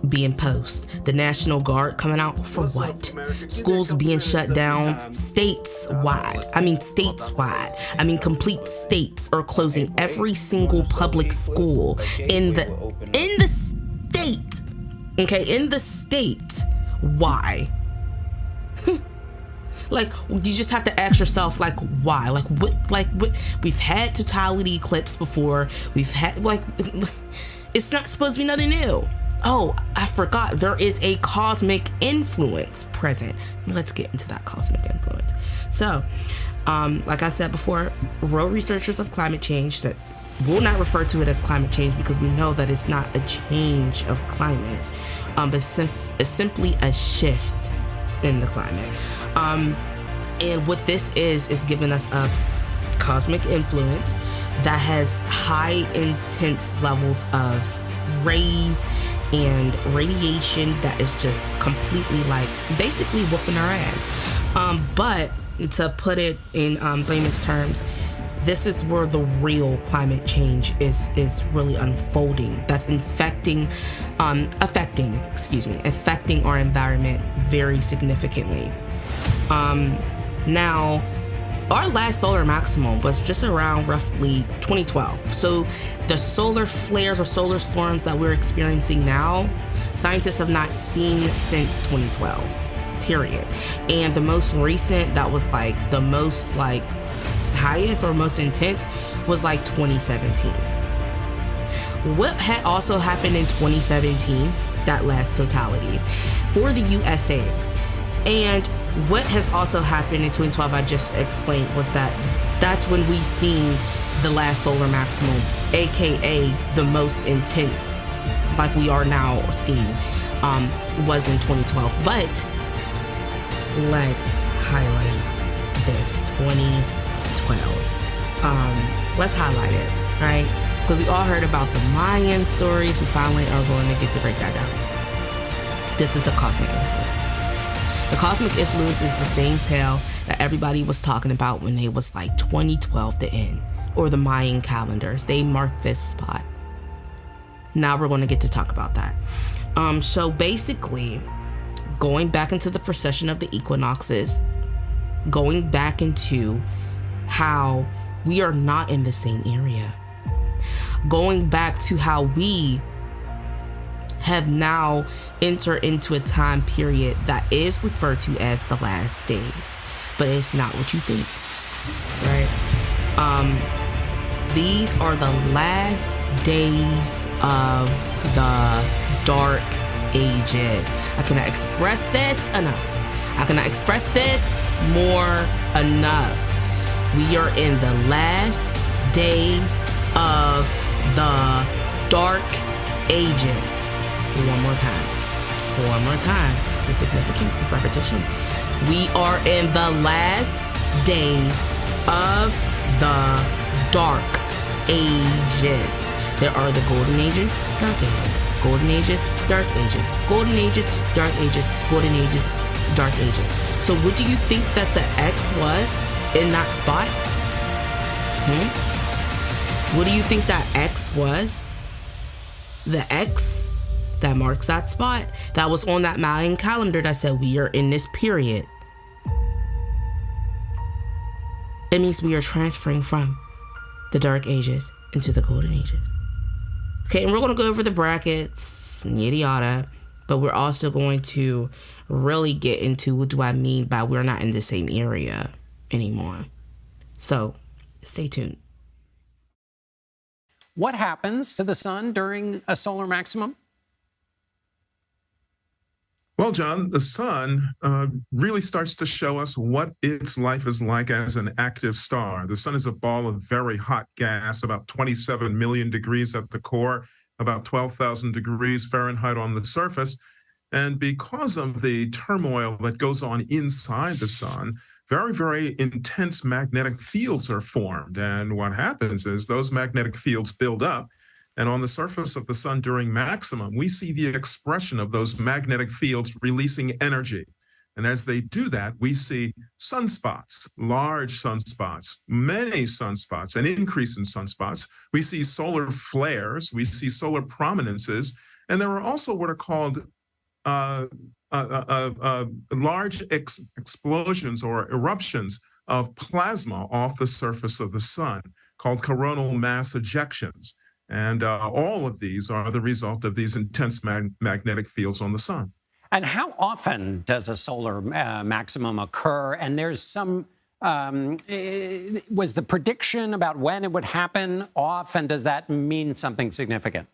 being post. The National Guard coming out for what? Schools being shut down stateswide. Complete states are closing every single public school in the state. Okay, in the state. Why? Like, you just have to ask yourself, like, why? Like, what? We've had totality eclipse before. We've had, like, it's not supposed to be nothing new. Oh, I forgot. There is a cosmic influence present. Let's get into that cosmic influence. So, like I said before, real researchers of climate change that will not refer to it as climate change, because we know that it's not a change of climate, but it's simply a shift in the climate. And what this is giving us a cosmic influence that has high intense levels of rays and radiation that is just completely like basically whooping our ass. But to put it in layman's terms, this is where the real climate change is really unfolding. That's affecting our environment very significantly. Now, our last solar maximum was just around roughly 2012. So the solar flares or solar storms that we're experiencing now, scientists have not seen since 2012, period. And the most recent that was like the most like highest or most intense was like 2017. What had also happened in 2017, that last totality, for the USA, and what has also happened in 2012, I just explained, was that's when we seen the last solar maximum, aka the most intense, like we are now seeing, was in 2012. But let's highlight this 2012. Let's highlight it, right? Because we all heard about the Mayan stories. We finally are going to get to break that down. This is the cosmic influence. The cosmic influence is the same tale that everybody was talking about when it was like 2012 the end, or the Mayan calendars. They marked this spot. Now we're going to get to talk about that. So basically, going back into the precession of the equinoxes, going back into how we are not in the same area, going back to how we have now entered into a time period that is referred to as the last days, but it's not what you think, right? These are the last days of the dark ages. I cannot express this enough. I cannot express this more enough. We are in the last days of the dark ages. One more time. The significance with repetition. We are in the last days of the dark ages. There are the golden ages, dark ages, golden ages, dark ages, golden ages, dark ages, golden ages, dark ages. So what do you think that the X was in that spot? What do you think that X was? The X that marks that spot, that was on that Mayan calendar that said we are in this period. It means we are transferring from the dark ages into the golden ages. Okay, and we're going to go over the brackets and yada yada, but we're also going to really get into what do I mean by we're not in the same area anymore. So stay tuned. What happens to the sun during a solar maximum? Well, John, the sun really starts to show us what its life is like as an active star. The sun is a ball of very hot gas, about 27 million degrees at the core, about 12,000 degrees Fahrenheit on the surface. And because of the turmoil that goes on inside the sun, very, very intense magnetic fields are formed. And what happens is those magnetic fields build up. And on the surface of the sun during maximum, we see the expression of those magnetic fields releasing energy. And as they do that, we see sunspots, large sunspots, many sunspots, an increase in sunspots. We see solar flares, we see solar prominences, and there are also what are called large explosions or eruptions of plasma off the surface of the sun, called coronal mass ejections. And all of these are the result of these intense magnetic fields on the sun. And how often does a solar maximum occur? And there's some, was the prediction about when it would happen off? And does that mean something significant?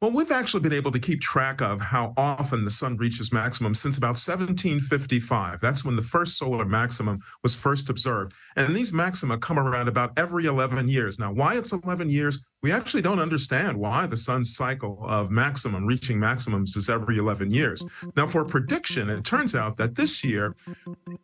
Well, we've actually been able to keep track of how often the sun reaches maximum since about 1755. That's when the first solar maximum was first observed. And these maxima come around about every 11 years. Now, why it's 11 years, we actually don't understand why the sun's cycle of maximum, reaching maximums, is every 11 years. Now, for prediction, it turns out that this year,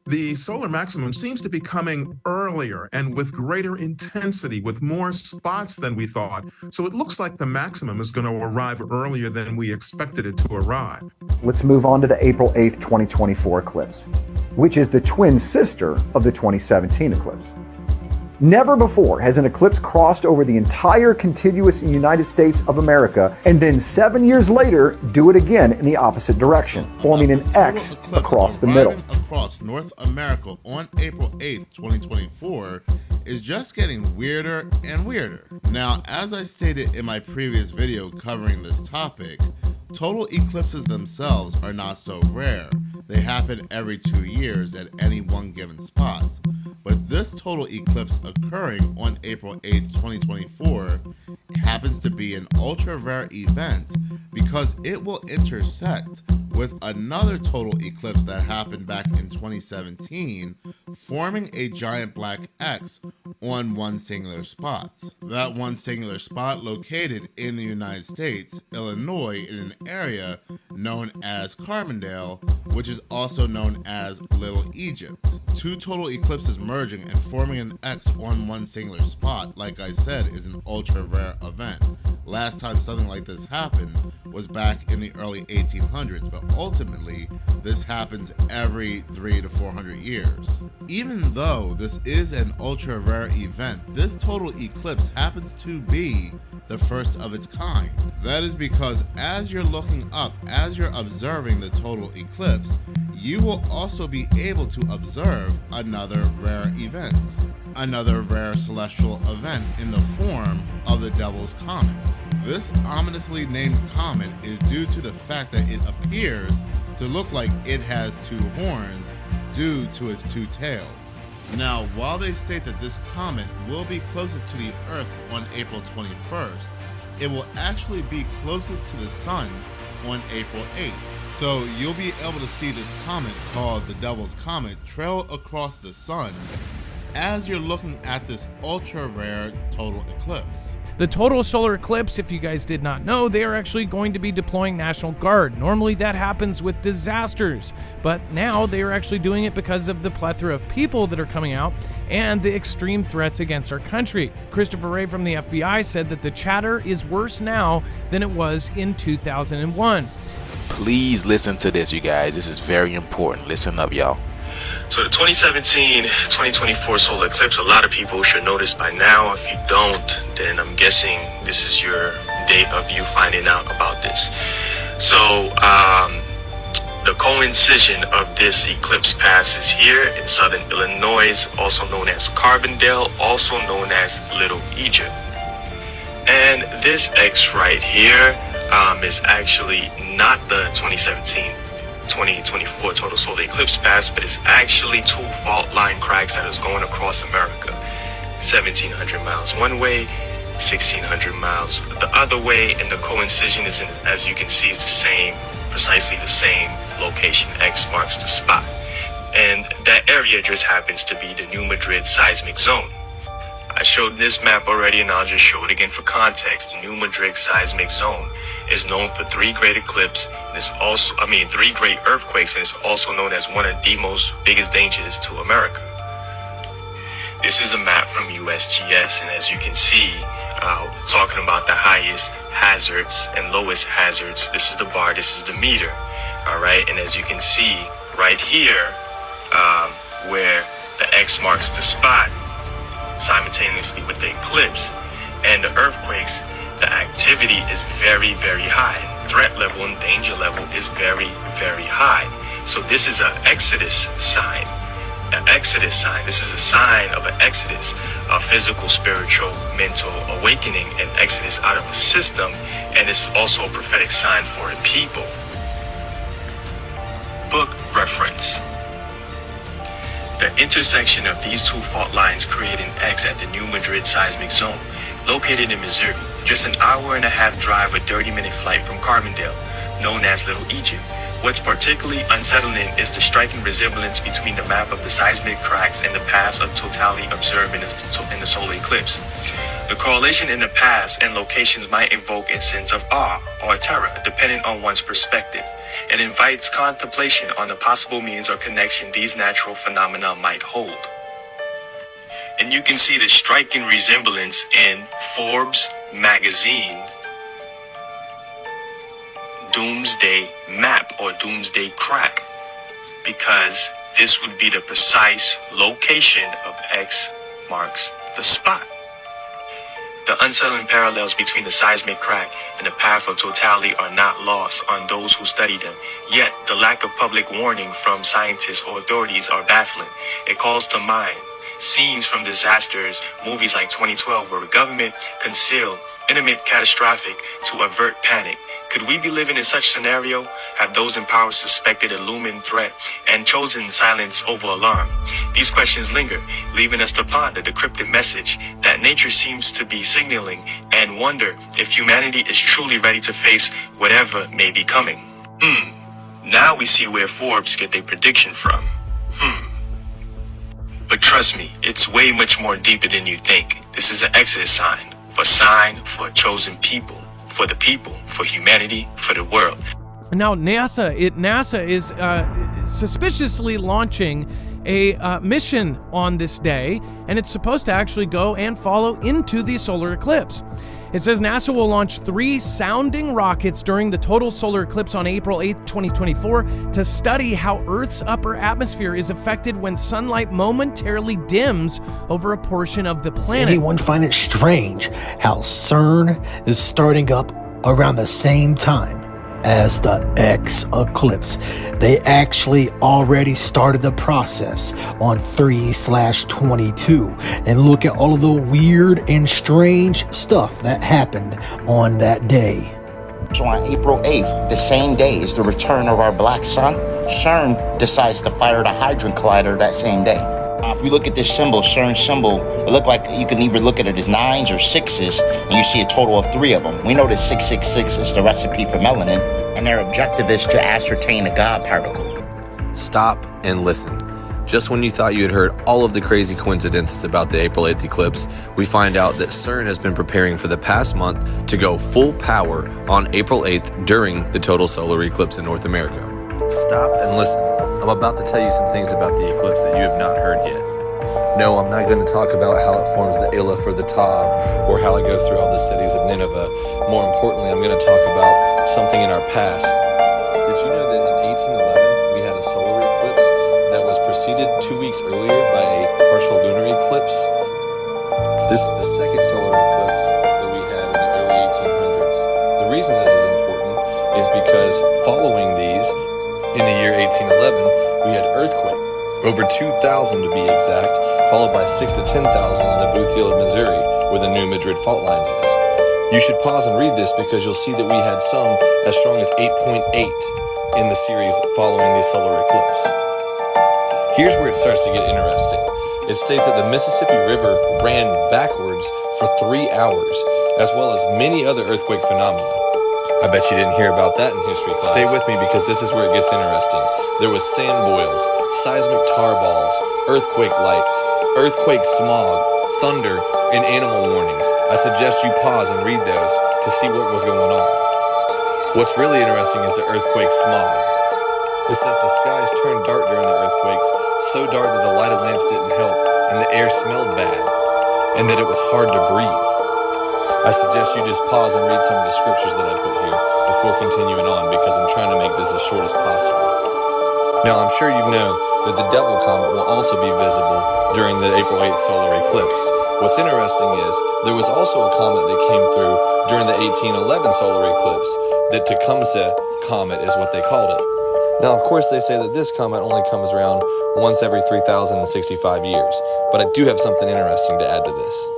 the solar maximum seems to be coming earlier and with greater intensity, with more spots than we thought. So it looks like the maximum is going to arrive earlier than we expected it to arrive. Let's move on to the April 8th, 2024 eclipse, which is the twin sister of the 2017 eclipse. Never before has an eclipse crossed over the entire contiguous United States of America and then 7 years later do it again in the opposite direction, forming an X across the middle. Across North America on April 8th, 2024 is just getting weirder and weirder. Now, as I stated in my previous video covering this topic, total eclipses themselves are not so rare. They happen every 2 years at any one given spot. But this total eclipse occurring on April 8th, 2024 happens to be an ultra rare event because it will intersect with another total eclipse that happened back in 2017, forming a giant black X on one singular spot. That one singular spot located in the United States, Illinois, in an area known as Carbondale, which is also known as Little Egypt. Two total eclipses merging and forming an X on one singular spot, like I said, is an ultra rare event. Last time something like this happened was back in the early 1800s, but ultimately this happens every 300 to 400 years. Even though this is an ultra rare event, this total eclipse happens to be the first of its kind. That is because as you're looking up, as you're observing the total eclipse, you will also be able to observe another rare event, another rare celestial event in the form of the Devil's Comet. This ominously named comet is due to the fact that it appears to look like it has two horns due to its two tails. Now, while they state that this comet will be closest to the Earth on April 21st, it will actually be closest to the Sun on April 8th. So you'll be able to see this comet called the Devil's Comet trail across the Sun as you're looking at this ultra rare total eclipse. The total solar eclipse, if you guys did not know, they are actually going to be deploying National Guard. Normally that happens with disasters, but now they are actually doing it because of the plethora of people that are coming out and the extreme threats against our country. Christopher Wray from the FBI said that the chatter is worse now than it was in 2001. Please listen to this, you guys. This is very important. Listen up, y'all. So the 2017-2024 solar eclipse, a lot of people should know this by now. If you don't, then I'm guessing this is your date of you finding out about this. So the coincision of this eclipse pass is here in southern Illinois, also known as Carbondale, also known as Little Egypt. And this X right here is actually not the 2017-2024 total solar eclipse pass, but it's actually two fault line cracks that is going across America. 1,700 miles one way, 1,600 miles the other way, and the coincision is, as you can see, is the same, precisely the same location. X marks the spot. And that area just happens to be the New Madrid seismic zone. I showed this map already, and I'll just show it again for context. The New Madrid seismic zone is known for three great eclipses, and it's also, three great earthquakes, and it's also known as one of the most biggest dangers to America. This is a map from USGS, and as you can see, talking about the highest hazards and lowest hazards. This is the bar, this is the meter, all right? And as you can see right here, where the X marks the spot, simultaneously with the eclipse and the earthquakes, the activity is very, very high. Threat level and danger level is very, very high. So this is an Exodus sign. An Exodus sign. This is a sign of an Exodus, a physical, spiritual, mental awakening, and Exodus out of the system. And it's also a prophetic sign for a people. Book reference. The intersection of these two fault lines create an X at the New Madrid seismic zone, located in Missouri, just an hour-and-a-half drive, a 30-minute flight from Carbondale, known as Little Egypt. What's particularly unsettling is the striking resemblance between the map of the seismic cracks and the paths of totality observed in the solar eclipse. The correlation in the paths and locations might evoke a sense of awe or terror, depending on one's perspective. It invites contemplation on the possible meanings or connection these natural phenomena might hold. And you can see the striking resemblance in Forbes magazine Doomsday Map or Doomsday Crack, because this would be the precise location of X marks the spot. The unsettling parallels between the seismic crack and the path of totality are not lost on those who study them. Yet, the lack of public warning from scientists or authorities are baffling. It calls to mind scenes from disasters, movies like 2012, where the government concealed intimate catastrophic to avert panic. Could we be living in such scenario? Have those in power suspected a looming threat and chosen silence over alarm? These questions linger, leaving us to ponder the cryptic message that nature seems to be signaling, and wonder if humanity is truly ready to face whatever may be coming. Now we see where Forbes get their prediction from. But trust me, it's way much more deeper than you think. This is an Exodus sign, a sign for a chosen people, for humanity, for the world. Now, NASA is suspiciously launching a mission on this day, and it's supposed to actually go and follow into the solar eclipse. It says NASA will launch 3 sounding rockets during the total solar eclipse on April 8, 2024, to study how Earth's upper atmosphere is affected when sunlight momentarily dims over a portion of the planet. Does anyone find it strange how CERN is starting up around the same time as the X eclipse? They actually already started the process on 3/22, and look at all of the weird and strange stuff that happened on that day. So on April 8th, the same day is the return of our black sun, CERN decides to fire the Hadron Collider that same day. If you look at this symbol, CERN symbol, it look like you can either look at it as 9s or 6s, and you see a total of 3 of them. We know that 666 is the recipe for melanin, and their objective is to ascertain a God particle. Stop and listen. Just when you thought you had heard all of the crazy coincidences about the April 8th eclipse, we find out that CERN has been preparing for the past month to go full power on April 8th during the total solar eclipse in North America. Stop and listen. I'm about to tell you some things about the eclipse that you have not heard yet. No, I'm not going to talk about how it forms the Aleph or the Tav, or how it goes through all the cities of Nineveh. More importantly, I'm going to talk about something in our past. Did you know that in 1811 we had a solar eclipse that was preceded 2 weeks earlier by a partial lunar eclipse? This is the second solar eclipse that we had in the early 1800s. The reason this is important is because following these, in the year 1811, we had earthquake, over 2,000 to be exact, followed by 6 to 10,000 in the Boothfield of Missouri, where the New Madrid fault line is. You should pause and read this because you'll see that we had some as strong as 8.8 in the series following the solar eclipse. Here's where it starts to get interesting. It states that the Mississippi River ran backwards for 3 hours, as well as many other earthquake phenomena. I bet you didn't hear about that in history class. Stay with me because this is where it gets interesting. There was sand boils, seismic tar balls, earthquake lights, earthquake smog, thunder, and animal warnings. I suggest you pause and read those to see what was going on. What's really interesting is the earthquake smog. It says the skies turned dark during the earthquakes, so dark that the light of lamps didn't help, and the air smelled bad, and that it was hard to breathe. I suggest you just pause and read some of the scriptures that I put here before continuing on, because I'm trying to make this as short as possible. Now, I'm sure you know that the Devil Comet will also be visible during the April 8th solar eclipse. What's interesting is there was also a comet that came through during the 1811 solar eclipse. The Tecumseh Comet is what they called it. Now, of course, they say that this comet only comes around once every 3,065 years, but I do have something interesting to add to this.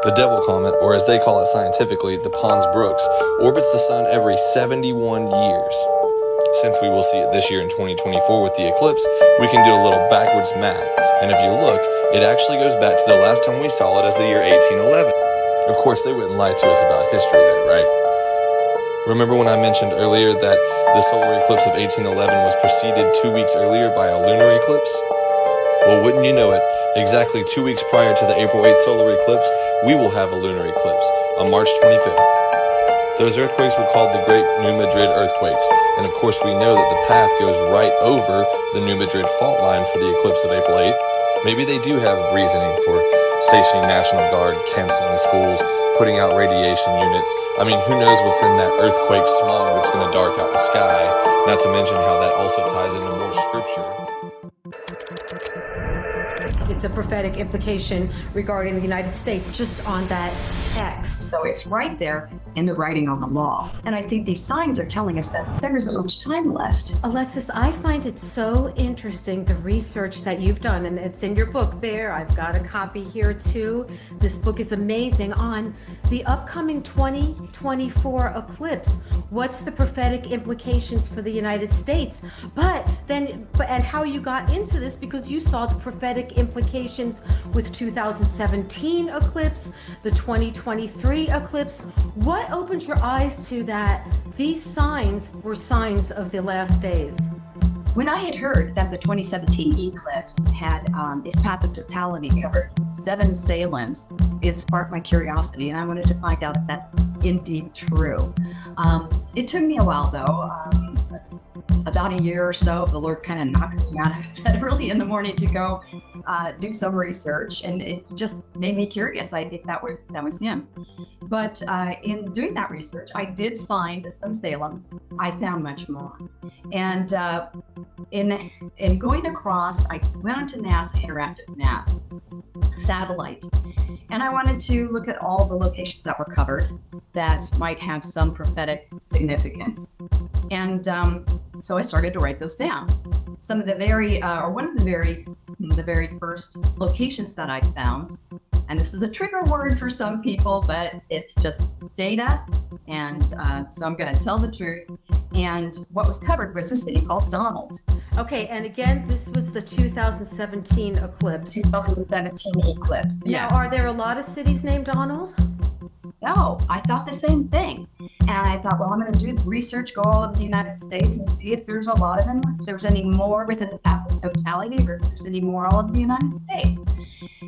The Devil Comet, or as they call it scientifically, the Pons-Brooks, orbits the sun every 71 years. Since we will see it this year in 2024 with the eclipse, we can do a little backwards math. And if you look, it actually goes back to the last time we saw it as the year 1811. Of course, they wouldn't lie to us about history there, right? Remember when I mentioned earlier that the solar eclipse of 1811 was preceded 2 weeks earlier by a lunar eclipse? Well, wouldn't you know it, exactly 2 weeks prior to the April 8th solar eclipse, we will have a lunar eclipse on March 25th. Those earthquakes were called the Great New Madrid earthquakes, and of course we know that the path goes right over the New Madrid fault line for the eclipse of April 8th. Maybe they do have reasoning for stationing National Guard, canceling schools, putting out radiation units. I mean, who knows what's in that earthquake smog that's going to dark out the sky, not to mention how that also ties into more scripture. It's a prophetic implication regarding the United States just on that X. So it's right there in the writing on the law. And I think these signs are telling us that there isn't much time left. Alexis, I find it so interesting, the research that you've done, and it's in your book there. I've got a copy here too. This book is amazing on the upcoming 2024 eclipse. What's the prophetic implications for the United States? And how you got into this, because you saw the prophetic implications with 2017 eclipse, the 2023 eclipse. What opened your eyes to that these signs were signs of the last days? When I had heard that the 2017 eclipse had its path of totality covered 7 Salems, it sparked my curiosity, and I wanted to find out if that's indeed true. It took me a while, though. About a year or so, the Lord kind of knocked me out of bed early in the morning to go do some research, and it just made me curious. I think that was him. But in doing that research, I did find some Salems. I found much more, and in going across, I went onto NASA Interactive Map satellite, and I wanted to look at all the locations that were covered that might have some prophetic significance. And so I started to write those down. Some of the one of the very first locations that I found, and this is a trigger word for some people, but it's just data, and so I'm going to tell the truth. And what was covered was a city called Donald. Okay, and again, this was the 2017 eclipse. 2017 eclipse, yes. Now, are there a lot of cities named Donald? No, I thought the same thing. And I thought, well, I'm going to do research, go all over the United States and see if there's a lot of them, if there's any more within the path of totality, or if there's any more all over the United States.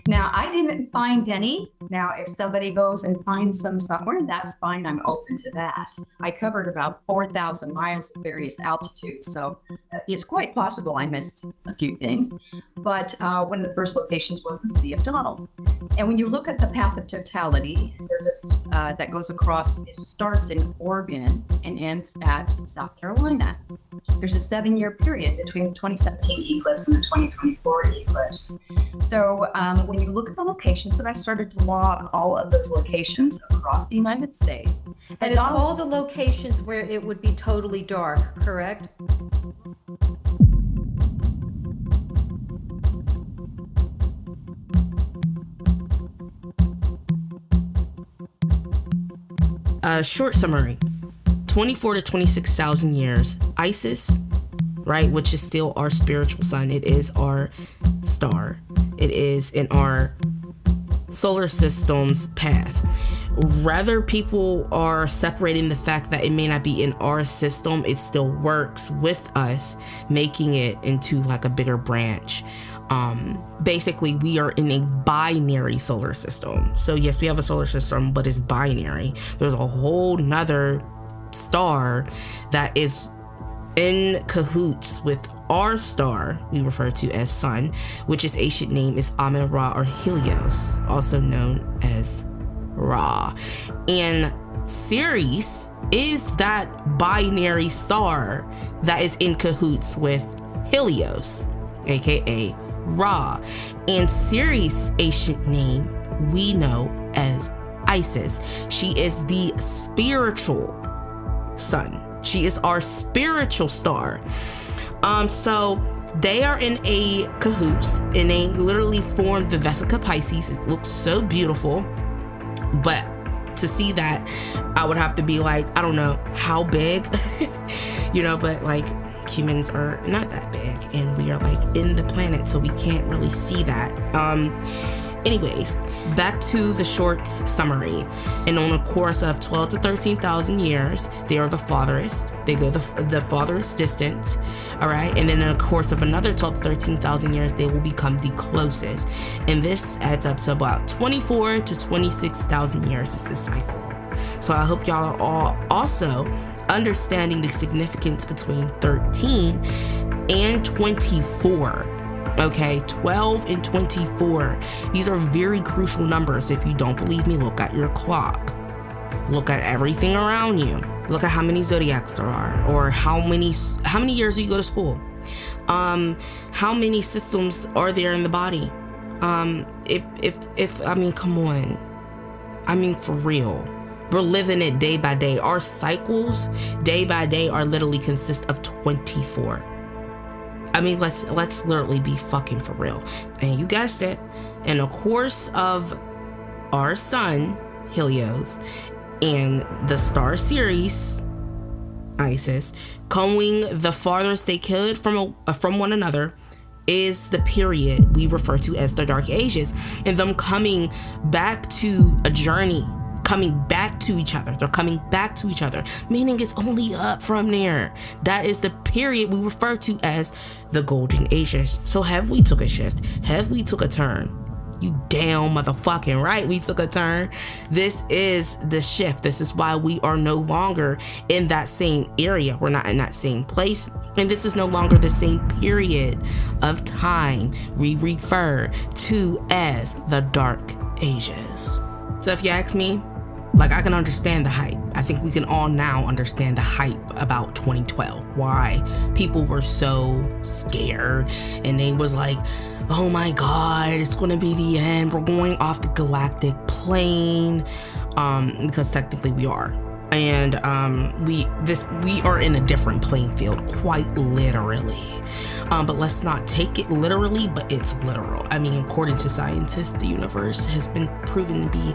Now, I didn't find any. Now, if somebody goes and finds some somewhere, that's fine. I'm open to that. I covered about 4,000 miles at various altitudes, so it's quite possible I missed a few things. But one of the first locations was the city of Donald. And when you look at the path of totality, there's this that goes across, it starts in Oregon and ends at South Carolina. There's a 7-year period between the 2017 eclipse and the 2024 eclipse. So when you look at the locations, and I started to log all of those locations across the United States. And it's all the locations where it would be totally dark, correct? Short summary, 24 to 26,000 years, Isis, right, which is still our spiritual sun. It is our star. It is in our solar system's path. Rather, people are separating the fact that it may not be in our system, it still works with us, making it into like a bigger branch. Basically, we are in a binary solar system. So yes, we have a solar system, but it's binary. There's a whole nother star that is in cahoots with our star, we refer to as Sun, which its ancient name is Amen-Ra or Helios, also known as Ra. And Ceres is that binary star that is in cahoots with Helios, aka Ra. And Ceres' ancient name we know as Isis. She is the spiritual sun. She is our spiritual star. So they are in a cahoots, and they literally formed the Vesica Pisces. It looks so beautiful, but to see that, I would have to be like, I don't know how big, but like humans are not that big, and we are like in the planet, so we can't really see that. Anyways, back to the short summary. And on a course of 12 to 13,000 years, they are the farthest. They go the farthest distance, all right? And then in a course of another 12 to 13,000 years, they will become the closest. And this adds up to about 24 to 26,000 years is the cycle. So I hope y'all are all also understanding the significance between 13 and 24. Okay, 12 and 24. These are very crucial numbers. If you don't believe me, look at your clock. Look at everything around you. Look at how many zodiacs there are, or how many years do you go to school? How many systems are there in the body? If I mean, come on. I mean, for real. We're living it day by day. Our cycles, day by day, are literally consist of 24. I mean, let's literally be fucking for real. And you guessed it. In the course of our sun, Helios, and the star Ceres, Isis, going the farthest they could from one another, is the period we refer to as the Dark Ages, and them coming back to a journey coming back to each other. They're coming back to each other, meaning it's only up from there. That is the period we refer to as the golden ages. So have we took a shift? Have we took a turn? You damn motherfucking right, we took a turn. This is the shift. This is why we are no longer in that same area. We're not in that same place. And this is no longer the same period of time we refer to as the Dark Ages. So if you ask me, like, I can understand the hype. I think we can all now understand the hype about 2012. Why people were so scared and they was like, oh my God, it's gonna be the end. We're going off the galactic plane, because technically we are. And we are in a different playing field, quite literally. But let's not take it literally, but it's literal. I mean, according to scientists, the universe has been proven to be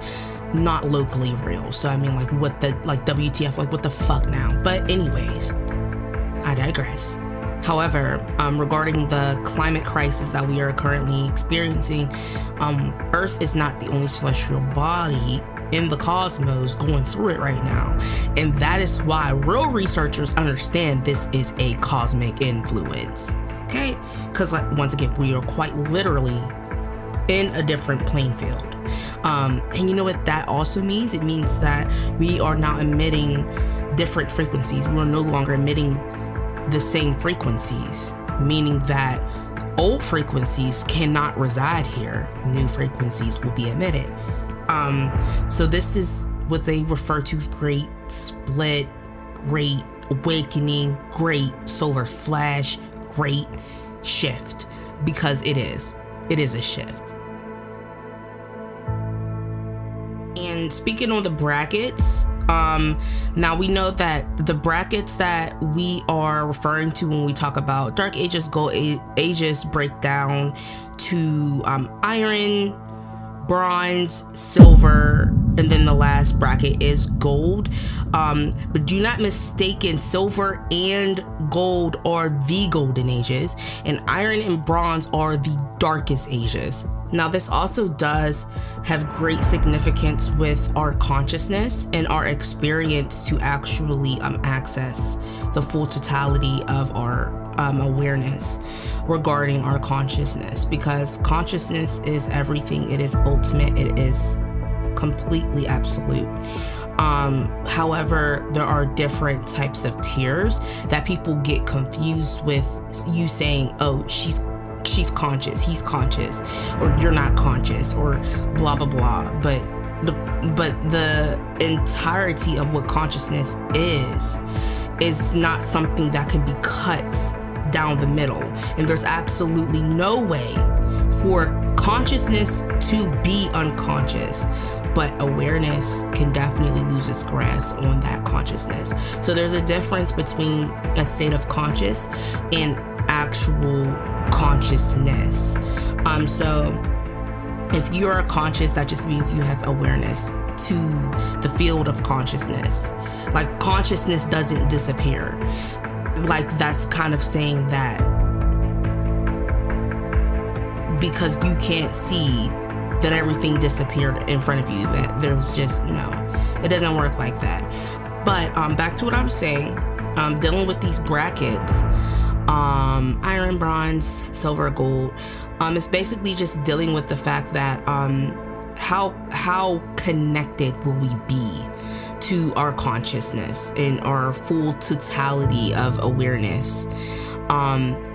not locally real. So I mean, like, what the, like, WTF, like, what the fuck now? But anyways, I digress. However, regarding the climate crisis that we are currently experiencing, Earth is not the only celestial body in the cosmos going through it right now. And that is why real researchers understand this is a cosmic influence. Okay? Because, like, once again, we are quite literally in a different playing field. And you know what that also means? It means that we are now emitting different frequencies. We are no longer emitting the same frequencies, meaning that old frequencies cannot reside here. New frequencies will be emitted. So this is what they refer to as Great Split, Great Awakening, Great Solar Flash, Great Shift, because it is a shift. And speaking on the brackets, now we know that the brackets that we are referring to when we talk about Dark Ages, Gold Ages, break down to iron, bronze, silver, and then the last bracket is gold. But do not mistaken, silver and gold are the golden ages, and iron and bronze are the darkest ages. Now, this also does have great significance with our consciousness and our experience to actually access the full totality of our awareness regarding our consciousness, because consciousness is everything. It is ultimate. It is completely absolute. However, there are different types of tiers that people get confused with you saying, oh, she's conscious, he's conscious, or you're not conscious, or blah blah blah. But the entirety of what consciousness is not something that can be cut down the middle. And there's absolutely no way for consciousness to be unconscious, but awareness can definitely lose its grasp on that consciousness. So there's a difference between a state of conscious and actual consciousness. So if you are conscious, that just means you have awareness to the field of consciousness. Like, consciousness doesn't disappear. Like, that's kind of saying that because you can't see that everything disappeared in front of you, that there's just no, it doesn't work like that. But back to what I was saying, dealing with these brackets, iron, bronze, silver, gold, it's basically just dealing with the fact that how connected will we be to our consciousness and our full totality of awareness,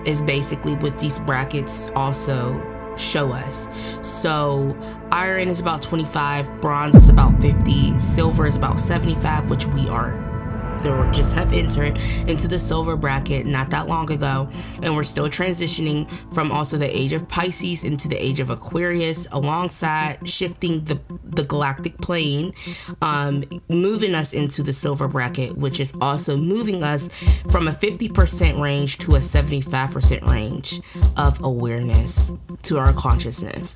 is basically what these brackets also show us. So iron is about 25, bronze is about 50, silver is about 75, which we are or just have entered into the silver bracket not that long ago, and we're still transitioning from also the age of Pisces into the age of Aquarius, alongside shifting the galactic plane, moving us into the silver bracket, which is also moving us from a 50% range to a 75% range of awareness to our consciousness.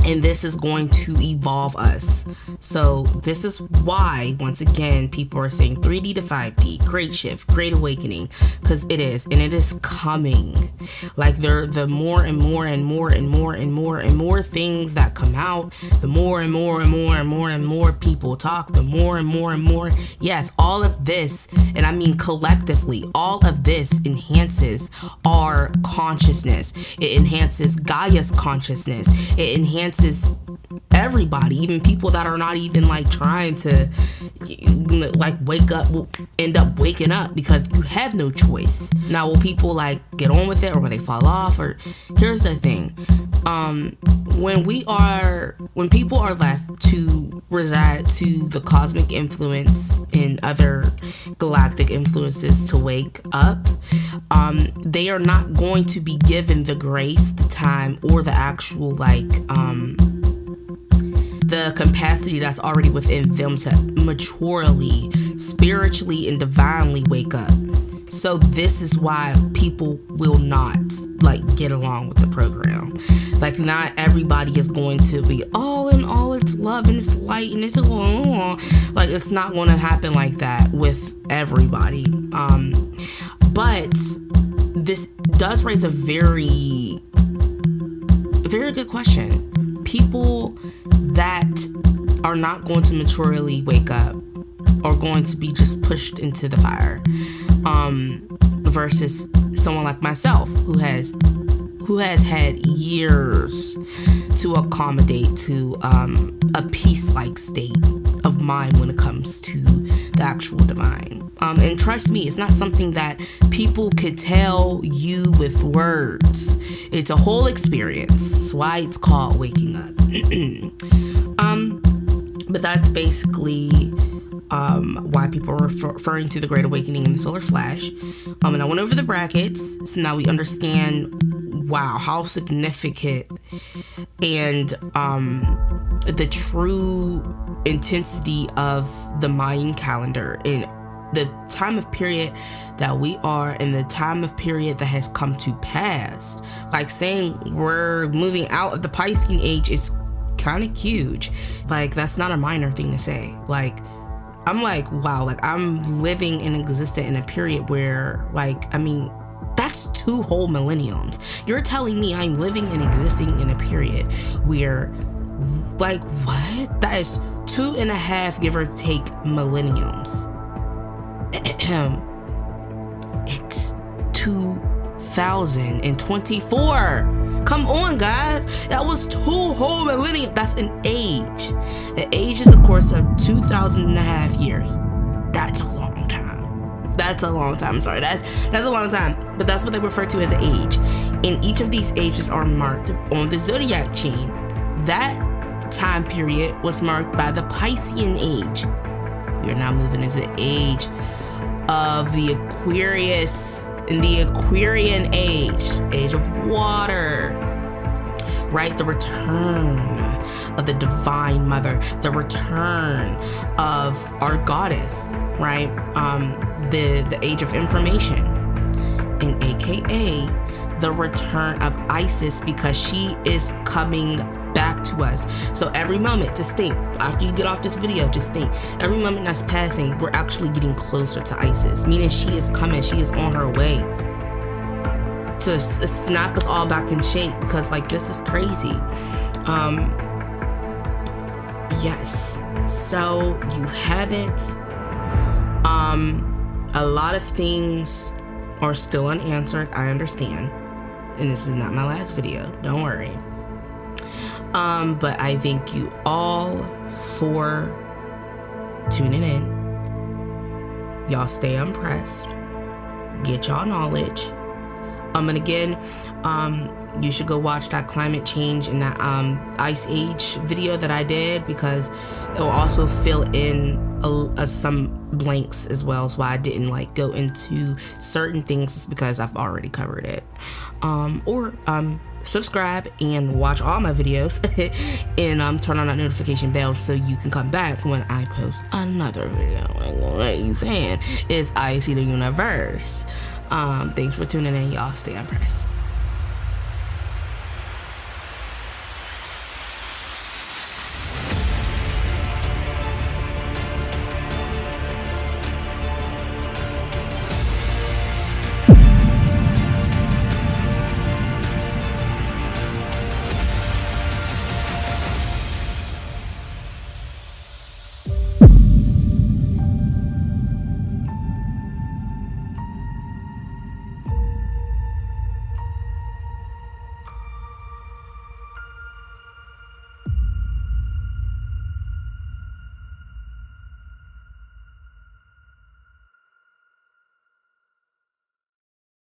And this is going to evolve us. So this is why, once again, people are saying 3D to 5D, great shift, great awakening, because it is, and it is coming. Like the more and more and more and more and more and more things that come out, the more and more and more and more and more people talk, the more and more and more. Yes, all of this, and I mean collectively, all of this enhances our consciousness. It enhances Gaia's consciousness. It enhances everybody, even people that are not even like trying to like wake up, will end up waking up because you have no choice. Now, will people like get on with it, or will they fall off? Or here's the thing, when people are left to reside to the cosmic influence and other galactic influences to wake up, they are not going to be given the grace, the time, or the actual the capacity that's already within them to maturely, spiritually, and divinely wake up. So this is why people will not get along with the program. Like, not everybody is going to be all in all. It's love and it's light and it's like, it's not going to happen like that with everybody. But this does raise a very, very good question. People that are not going to maturely wake up are going to be just pushed into the fire, versus someone like myself who has had years to accommodate to a peace-like state of mind when it comes to the actual divine. And trust me, it's not something that people could tell you with words. It's a whole experience. That's why it's called waking up. But that's basically why people are referring to the Great Awakening and the Solar Flash. And I went over the brackets, so now we understand, wow, how significant and the true intensity of the Mayan calendar and the time of period that we are and the time of period that has come to pass. Like, saying we're moving out of the Piscean age is kind of huge. Like, that's not a minor thing to say. Like, I'm like, wow, like, I'm living and existing in a period where, like, I mean, that's 2 whole millenniums. You're telling me I'm living and existing in a period where, like, what? That is 2.5, give or take, millenniums. It's 2024. Come on, guys. That was 2 whole millennium. That's an age. The age is, of course, of 2,500 years. That's a long time. That's a long time. Sorry, that's a long time. But that's what they refer to as an age. And each of these ages are marked on the zodiac chain. That time period was marked by the Piscean age. We are now moving into the age of the Aquarius, in the Aquarian age of water, right? The return of the Divine Mother, the return of our goddess, right? The age of information, and AKA the return of Isis, because she is coming back to us. So every moment, just think, after you get off this video, just think, every moment that's passing, we're actually getting closer to Isis, meaning she is coming, she is on her way to snap us all back in shape, because like, this is crazy. Yes, so you have it. A lot of things are still unanswered, I understand, and this is not my last video, don't worry. But I thank you all for tuning in. Y'all stay impressed. Get y'all knowledge. And again, you should go watch that climate change and that ice age video that I did, because it will also fill in some blanks as well. So I didn't like go into certain things because I've already covered it. Subscribe and watch all my videos and turn on that notification bell so you can come back when I post another video. Like what you saying is I see the universe. Thanks for tuning in, y'all. Stay impressed.